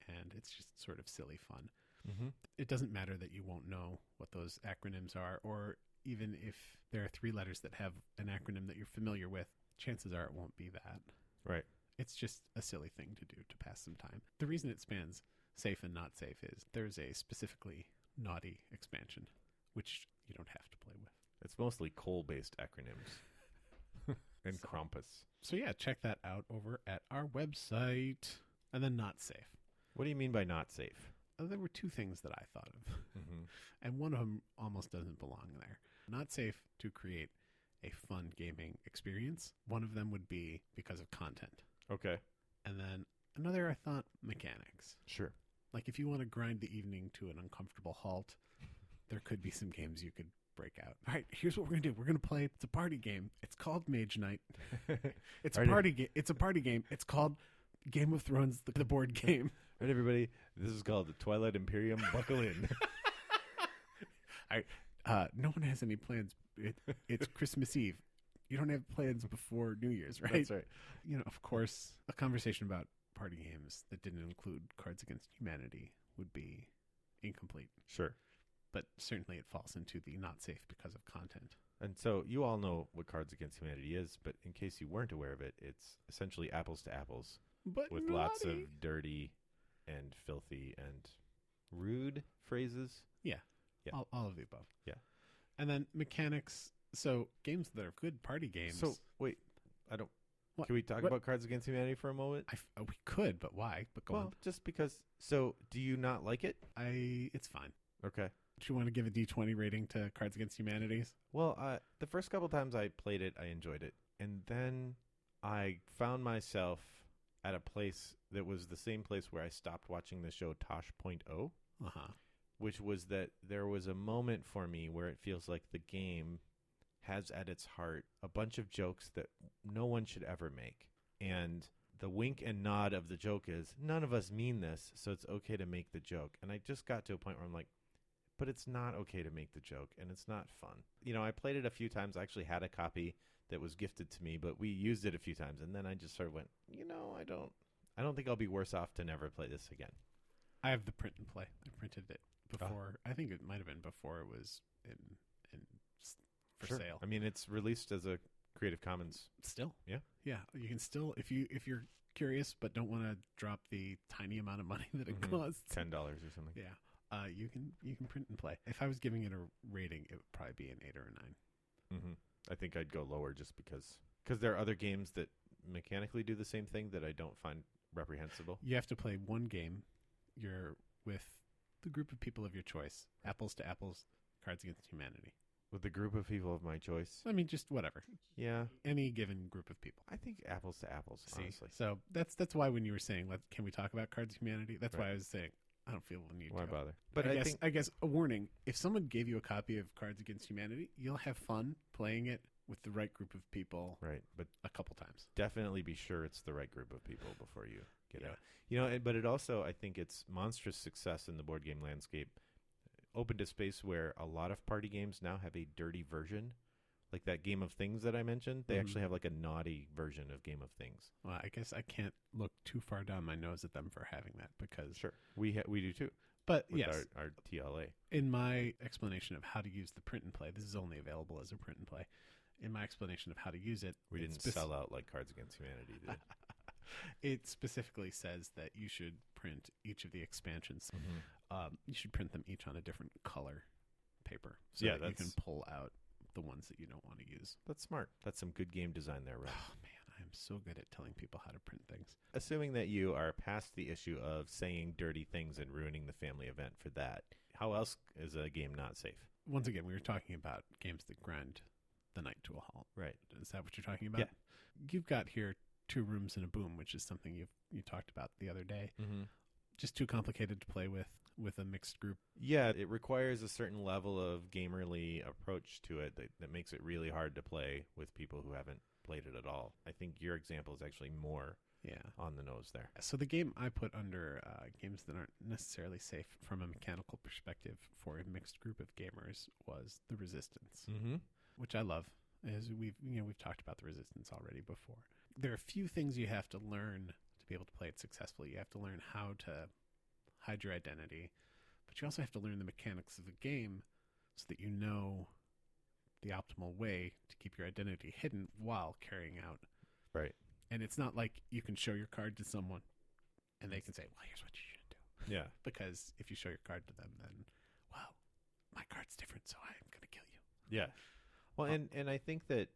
And it's just sort of silly fun. Mm-hmm. It doesn't matter that you won't know what those acronyms are, or even if there are three letters that have an acronym that you're familiar with, chances are it won't be that. Right. It's just a silly thing to do to pass some time. The reason it spans safe and not safe is there's a specifically naughty expansion, which you don't have to play with. It's mostly coal-based acronyms and Krampus. So yeah, check that out over at our website. And then not safe. What do you mean by not safe? There were two things that I thought of, Mm-hmm. and one of them almost doesn't belong there. Not safe to create a fun gaming experience. One of them would be because of content. Okay. And then another, I thought, mechanics. Sure. Like if you want to grind the evening to an uncomfortable halt, there could be some games you could break out. All right, here's what we're going to do. We're going to play, it's a party game. It's called Mage Night. It's a party game. It's a party game. It's called Game of Thrones, the board game. All right, everybody. This is called the Twilight Imperium. Buckle in. All right. No one has any plans. It's Christmas Eve. You don't have plans before New Year's, right? That's right. Of course, a conversation about party games that didn't include Cards Against Humanity would be incomplete. Sure. But certainly it falls into the not safe because of content. And so you all know what Cards Against Humanity is, but in case you weren't aware of it, it's essentially apples to apples But with lots of dirty and filthy and rude phrases. Yeah. Yeah. All of the above. Yeah. And then mechanics. So games that are good party games. So, wait, I don't... What? Can we talk about Cards Against Humanity for a moment? We could, but why? But go on. Just because... So, do you not like it? It's fine. Okay. Do you want to give a D20 rating to Cards Against Humanities? Well, the first couple times I played it, I enjoyed it. And then I found myself at a place that was the same place where I stopped watching the show Tosh.0, Uh-huh. which was that there was a moment for me where it feels like the game has at its heart a bunch of jokes that no one should ever make. And the wink and nod of the joke is, none of us mean this, so it's okay to make the joke. And I just got to a point where I'm like, but it's not okay to make the joke, and it's not fun. I played it a few times. I actually had a copy that was gifted to me, but we used it a few times, and then I just sort of went, I don't think I'll be worse off to never play this again. I have the print and play. I printed it before. I think it might have been before it was for sale. I mean, it's released as a Creative Commons. Still. Yeah. Yeah. You can still, if you're curious but don't want to drop the tiny amount of money that it costs, $10 or something. Yeah. You can print and play. If I was giving it a rating, it would probably be an 8 or a 9. Mm-hmm. I think I'd go lower just because there are other games that mechanically do the same thing that I don't find reprehensible. You have to play one game. You're with the group of people of your choice. Apples to apples, Cards Against Humanity. With the group of people of my choice? I mean, just whatever. Yeah. Any given group of people. I think apples to apples, honestly. So that's why when you were saying, can we talk about Cards Against Humanity? That's why I was saying, I don't feel the need Why to. bother? But I guess a warning, if someone gave you a copy of Cards Against Humanity, you'll have fun playing it with the right group of people. Right, but a couple times. Definitely be sure it's the right group of people before you get out. But it also, I think it's monstrous success in the board game landscape opened a space where a lot of party games now have a dirty version Like that Game of Things that I mentioned, they Mhm. actually have like a naughty version of Game of Things. Well, I guess I can't look too far down my nose at them for having that because. Sure, we do too. But With yes, our TLA. in my explanation of how to use the print and play, this is only available as a print and play. In my explanation of how to use it, We didn't sell out like Cards Against Humanity did. It specifically says that you should print each of the expansions. Mm-hmm. You should print them each on a different color paper, so Yeah, that you can pull out the ones that you don't want to use. That's smart. That's some good game design there, right? Oh man, I am so good at telling people how to print things. Assuming that you are past the issue of saying dirty things and ruining the family event for that, how else is a game not safe? Once again, we were talking about games that grind the night to a halt. Right. Is that what you're talking about? Yeah. You've got here 2 rooms and a boom, which is something you talked about the other day. Mm-hmm. Just too complicated to play with a mixed group. Yeah, it requires a certain level of gamerly approach to it that makes it really hard to play with people who haven't played it at all. I think your example is actually more on the nose there. So the game I put under games that aren't necessarily safe from a mechanical perspective for a mixed group of gamers was The Resistance, Mm-hmm. which I love. As we've talked about The Resistance already before. There are a few things you have to learn to be able to play it successfully. You have to learn how to hide your identity, but you also have to learn the mechanics of the game so that you know the optimal way to keep your identity hidden while carrying out. Right. And it's not like you can show your card to someone and they can say, well, here's what you should do. Yeah. Because if you show your card to them, then, well, my card's different, so I'm going to kill you. Yeah. Well, and I think that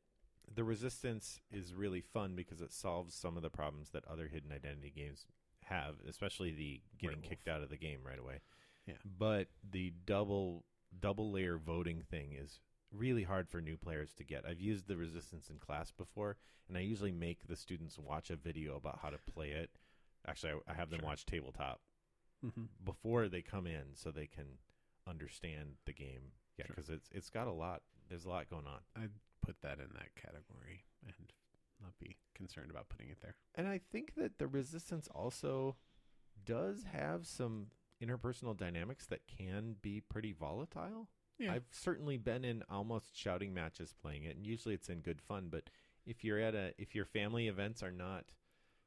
The Resistance is really fun because it solves some of the problems that other hidden identity games have, especially the getting Werewolf. kicked out of the game right away. Yeah. But the double layer voting thing is really hard for new players to get. I've used The Resistance in class before, and I usually make the students watch a video about how to play it. Actually, I have them Sure. watch Tabletop Mm-hmm. before they come in so they can understand the game. Yeah, Sure. because it's got a lot. There's a lot going on. I'd put that in that category and not be concerned about putting it there. And I think that The Resistance also does have some interpersonal dynamics that can be pretty volatile. Yeah. I've certainly been in almost shouting matches playing it, and usually it's in good fun. But if your family events are not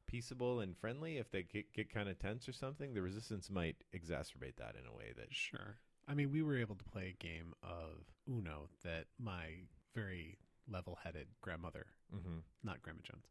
peaceable and friendly, if they get kind of tense or something, The Resistance might exacerbate that in a way that Sure. I mean, we were able to play a game of Uno that my very level-headed grandmother, Mm-hmm. not Grandma Jones,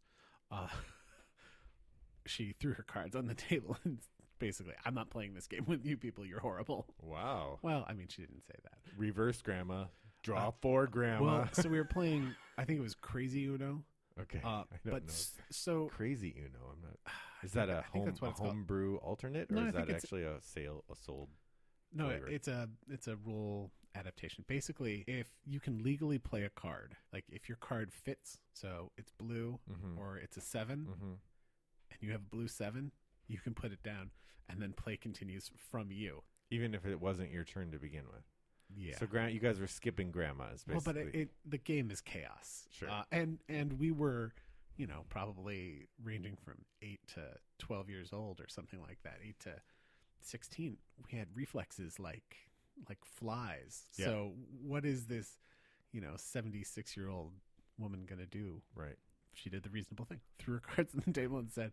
she threw her cards on the table and basically, I'm not playing this game with you people. You're horrible. Wow. Well, I mean, she didn't say that. Reverse grandma. Draw 4 grandma. Well, so we were playing, I think it was Crazy Uno. Okay. I don't But know. so Crazy Uno. I'm not. I Is that think- a I think that's what it's called. homebrew alternate, or No, I is think that it's- actually a sold? No, flavor? it's a rule adaptation. Basically, if you can legally play a card, like if your card fits, so it's blue Mm-hmm. or it's a 7, Mm-hmm. and you have a blue 7, you can put it down, and then play continues from you. Even if it wasn't your turn to begin with. Yeah. So you guys were skipping grandmas, well, basically. but the game is chaos. Sure. And we were, probably ranging from 8 to 12 years old or something like that. 8 to 16. We had reflexes like flies. Yeah. So what is this, 76-year-old woman going to do? Right. She did the reasonable thing. Threw her cards on the table and said,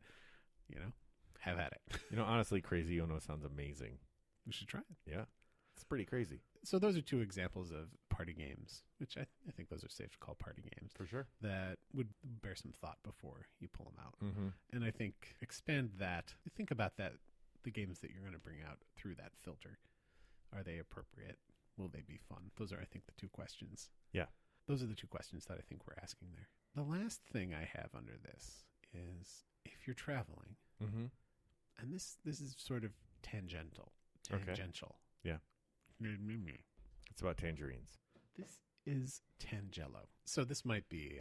have at it. Honestly, Crazy Uno sounds amazing. We should try it. Yeah. It's pretty crazy. So those are 2 examples of party games, which I think those are safe to call party games, For sure. that would bear some thought before you pull them out. Mm-hmm. And I think expand that. Think about that. The games that you're going to bring out through that filter. Are they appropriate? Will they be fun? Those are, I think, the 2 questions. Yeah. Those are the 2 questions that I think we're asking there. The last thing I have under this is if you're traveling, Mm-hmm. and this is sort of tangential. Okay. Yeah. It's about tangerines. This is Tangelo. So this might be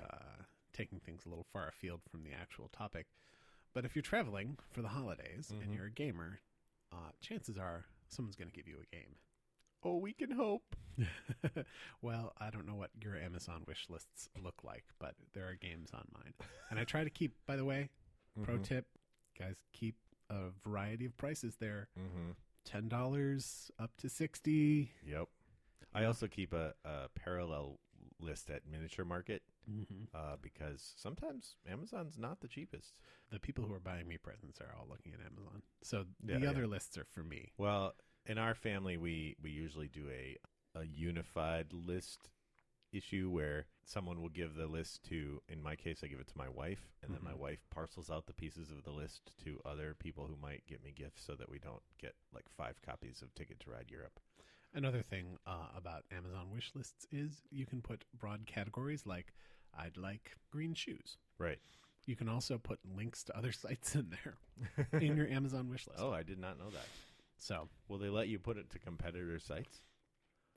taking things a little far afield from the actual topic. But if you're traveling for the holidays and Mhm. you're a gamer, chances are someone's going to give you a game. Oh, we can hope. Well, I don't know what your Amazon wish lists look like, but there are games on mine. And I try to keep, by the way, pro Mhm. tip, guys, keep a variety of prices there. Mm-hmm. $10 up to $60. Yep. I also keep a parallel list at Miniature Market Mm-hmm. because sometimes Amazon's not the cheapest. The people who are buying me presents are all looking at Amazon. So Yeah, the other yeah. lists are for me. Well, in our family, we usually do a unified list issue where someone will give the list to, in my case, I give it to my wife, and then my Mhm. wife parcels out the pieces of the list to other people who might get me gifts so that we don't get like 5 copies of Ticket to Ride Europe. Another thing about Amazon wish lists is you can put broad categories like I'd like green shoes. Right. You can also put links to other sites in there in your Amazon wish list. Oh, I did not know that. So Will they let you put it to competitor sites?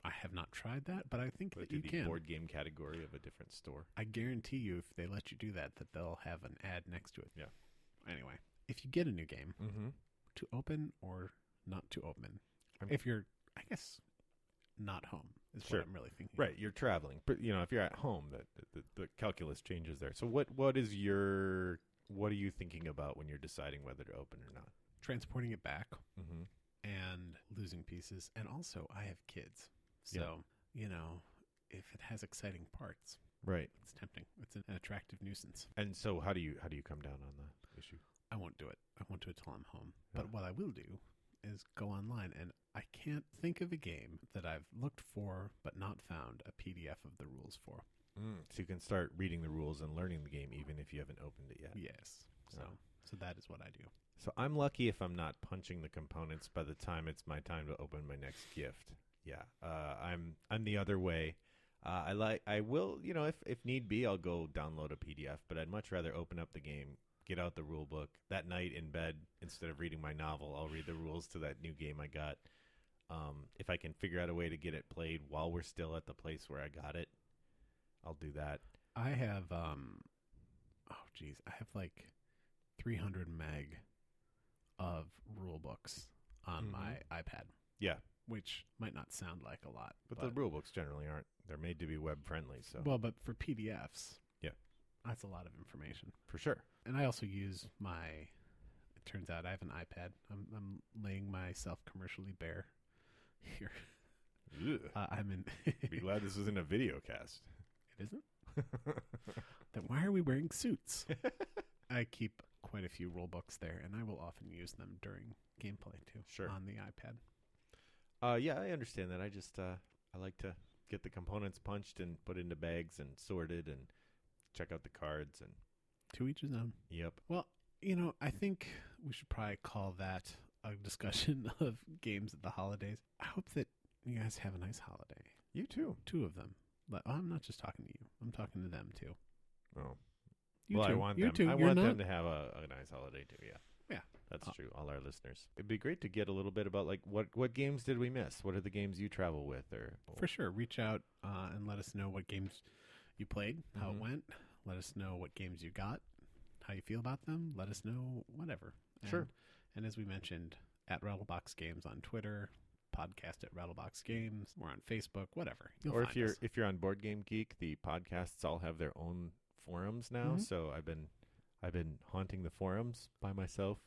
I have not tried that, but I think Put it that to you the can. board game category of a different store. I guarantee you if they let you do that, that they'll have an ad next to it. Yeah. Anyway, if you get a new game, Mm-hmm. to open or not to open, I'm- if you're, I guess, not home is Sure. what I'm really thinking. Right, you're traveling, but if you're at home, the calculus changes there. So what are you thinking about when you're deciding whether to open or not? Transporting it back Mm-hmm. and losing pieces. And also, I have kids. So, if it has exciting parts, Right. it's tempting. It's an attractive nuisance. And so how do you come down on the issue? I won't do it. I won't do it till I'm home. Yeah. But what I will do is go online, and I can't think of a game that I've looked for but not found a PDF of the rules for. So you can start reading the rules and learning the game even if you haven't opened it yet. Yes. So, Oh. so that is what I do. So I'm lucky if I'm not punching the components by the time it's my time to open my next gift. Yeah, I'm the other way. I will, if need be, I'll go download a PDF, but I'd much rather open up the game, get out the rule book that night in bed instead of reading my novel. I'll read the rules to that new game I got. If I can figure out a way to get it played while we're still at the place where I got it, I'll do that. I have, I have like 300 meg of rule books on Mhm. my iPad, Yeah, which might not sound like a lot. but the rule books generally aren't. They're made to be web friendly, so Well, but for PDFs, Yeah. that's a lot of information. for sure. And I also use it turns out I have an iPad. I'm laying myself commercially bare here. Ugh. I'm in. Be glad this isn't a video cast. It isn't? Then why are we wearing suits? I keep quite a few rule books there, and I will often use them during gameplay too. Sure. On the iPad. Yeah, I understand that. I just I like to get the components punched and put into bags and sorted and check out the cards and To each his own. yep. Well, I think we should probably call that a discussion of games at the holidays. I hope that you guys have a nice holiday. You too. 2 of them. But I'm not just talking to you. I'm talking to them too. Oh. You well, too. I want you them. Too. I You're want not? them to have a nice holiday too. Yeah. Yeah. That's true. All our listeners. It'd be great to get a little bit about like what games did we miss? What are the games you travel with? Or For sure. Reach out and let us know what games you played, how it Mhm. went. Let us know what games you got, how you feel about them. Let us know whatever. Sure. And as we mentioned, at Rattlebox Games on Twitter, podcast at Rattlebox Games. We're on Facebook, whatever. You'll or find if you're on Board Game Geek, the podcasts all have their own forums now. Mhm. So I've been haunting the forums by myself,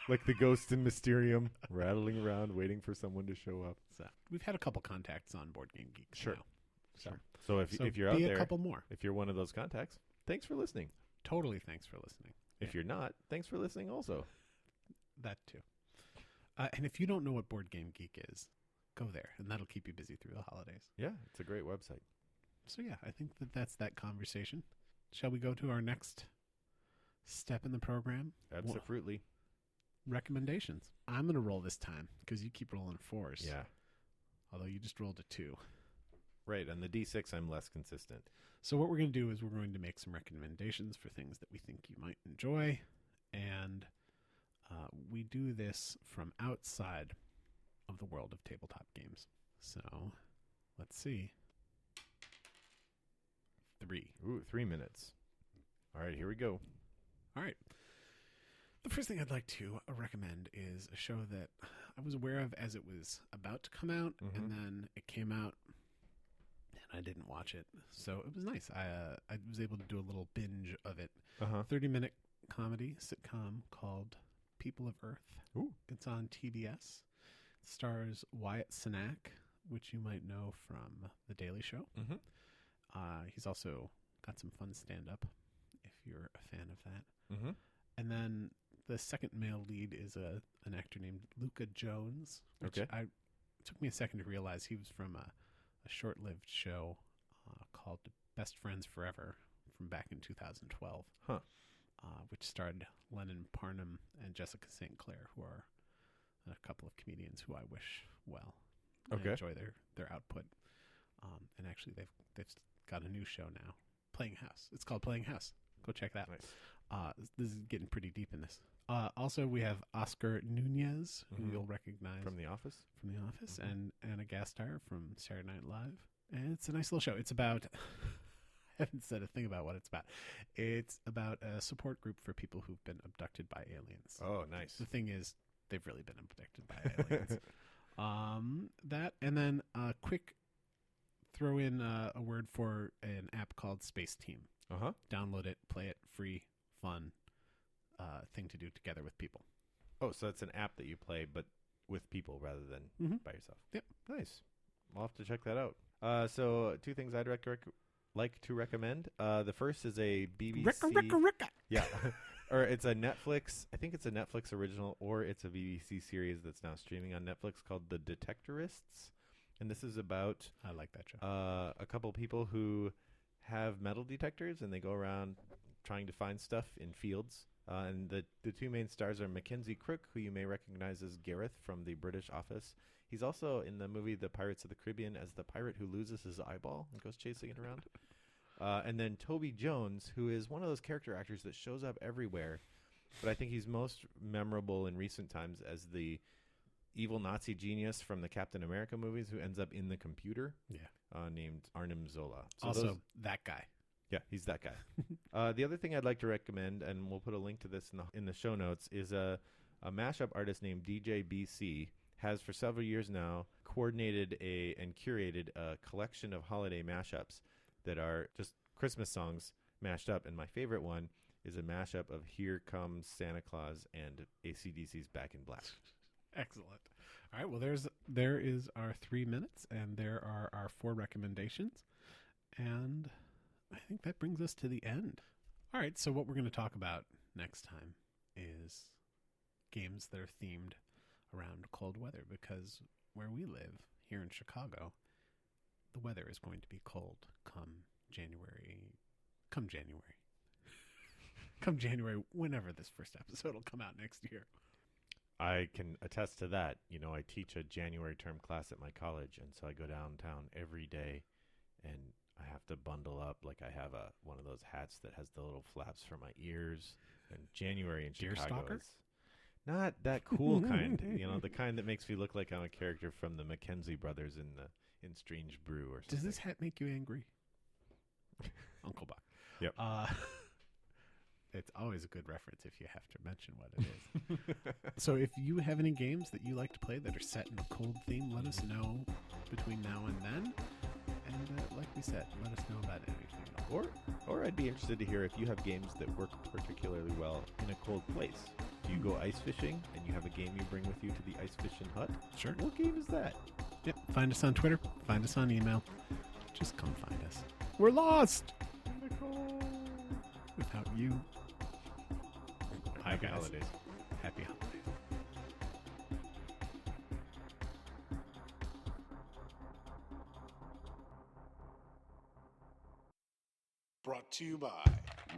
like the ghost in Mysterium, rattling around waiting for someone to show up. So we've had a couple contacts on Board Game Geek. Sure. Now. So, Sure. So if so you're out be there, a couple more. if you're one of those contacts, thanks for listening. Totally. Thanks for listening. If you're not, thanks for listening also. That too. And if you don't know what Board Game Geek is, go there, and that'll keep you busy through the holidays. Yeah, it's a great website. So yeah, I think that's that conversation. Shall we go to our next step in the program? Absolutely. Recommendations. I'm going to roll this time because you keep rolling 4s. Yeah. Although you just rolled a 2. Right. On the D6, I'm less consistent. So what we're going to do is we're going to make some recommendations for things that we think you might enjoy. And we do this from outside of the world of tabletop games. So let's see. 3. Ooh, 3 minutes. All right, here we go. All right. The first thing I'd like to recommend is a show that I was aware of as it was about to come out, Mhm. and then it came out, and I didn't watch it. So it was nice. I was able to do a little binge of it. Uh-huh. 30-minute comedy sitcom called People of Earth. Ooh. It's on TBS. It stars Wyatt Cenac, which you might know from The Daily Show. Mm-hmm. He's also got some fun stand-up, if you're a fan of that. Mm-hmm. And then the second male lead is an actor named Luca Jones, which Okay. took me a second to realize he was from a short-lived show called Best Friends Forever from back in 2012, Huh. which starred Lennon Parnham and Jessica St. Clair, who are a couple of comedians who I wish well. Okay. I enjoy their output. And actually, they've got a new show now, Playing House. It's called Playing House. Go check that out. Nice. This is getting pretty deep in this. Also, we have Oscar Nunez, who you'll recognize From The Office? from The Office, and Anna Gasteyer from Saturday Night Live. And it's a nice little show. It's about, I haven't said a thing about what it's about. It's about a support group for people who've been abducted by aliens. Oh, nice. The thing is, they've really been abducted by aliens. That, and then a quick throw in a word for an app called Space Team. Uh-huh. Download it, play it, free, fun thing to do together with people. Oh, so it's an app that you play, but with people rather than by yourself. Yep. Nice. I'll have to check that out. So two things I'd like to recommend. The first is a BBC. Ricka. Yeah. Or it's a Netflix. I think it's a Netflix original, or it's a BBC series that's now streaming on Netflix called The Detectorists. And this is about I like that show. a couple people who have metal detectors, and they go around trying to find stuff in fields. And the two main stars are Mackenzie Crook, who you may recognize as Gareth from the British Office. He's also in the movie The Pirates of the Caribbean as the pirate who loses his eyeball and goes chasing it around. And then Toby Jones, who is one of those character actors that shows up everywhere. But I think he's most memorable in recent times as the evil Nazi genius from the Captain America movies who ends up in the computer. Yeah. Named Arnim Zola. So Also, that guy. yeah, he's that guy. The other thing I'd like to recommend, and we'll put a link to this in the show notes, is a mashup artist named DJ BC has for several years now coordinated and curated a collection of holiday mashups that are just Christmas songs mashed up. And my favorite one is a mashup of Here Comes Santa Claus and AC/DC's Back in Black. Excellent. All right. Well, there is our 3 minutes, and there are our 4 recommendations. And I think that brings us to the end. All right. So what we're going to talk about next time is games that are themed around cold weather, because where we live here in Chicago, the weather is going to be cold come January. Come January, whenever this first episode will come out next year. I can attest to that. You know, I teach a January term class at my college, and so I go downtown every day, and I have to bundle up. Like, I have one of those hats that has the little flaps for my ears. And January in Chicago Deerstalker? is not that cool kind. You know, the kind that makes me look like I'm a character from the Mackenzie brothers in Strange Brew or something. Does this hat make you angry? Uncle Buck. Yep. It's always a good reference if you have to mention what it is. So if you have any games that you like to play that are set in a cold theme, let us know between now and then. And like we said, let us know about anything. Or I'd be interested to hear if you have games that work particularly well in a cold place. Do you go ice fishing and you have a game you bring with you to the ice fishing hut? Sure. What game is that? Yep. Find us on Twitter. Find us on email. Just come find us. We're lost without you. Hi, Happy guys. holidays. Happy holidays. Brought to you by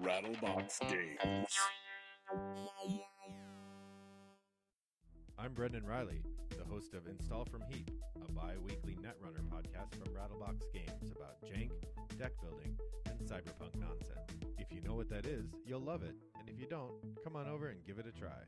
Rattlebox Games. I'm Brendan Riley, the host of Install From Heat, a bi-weekly Netrunner podcast from Rattlebox Games about jank, deck building, and cyberpunk nonsense. If you know what that is, you'll love it. And if you don't, come on over and give it a try.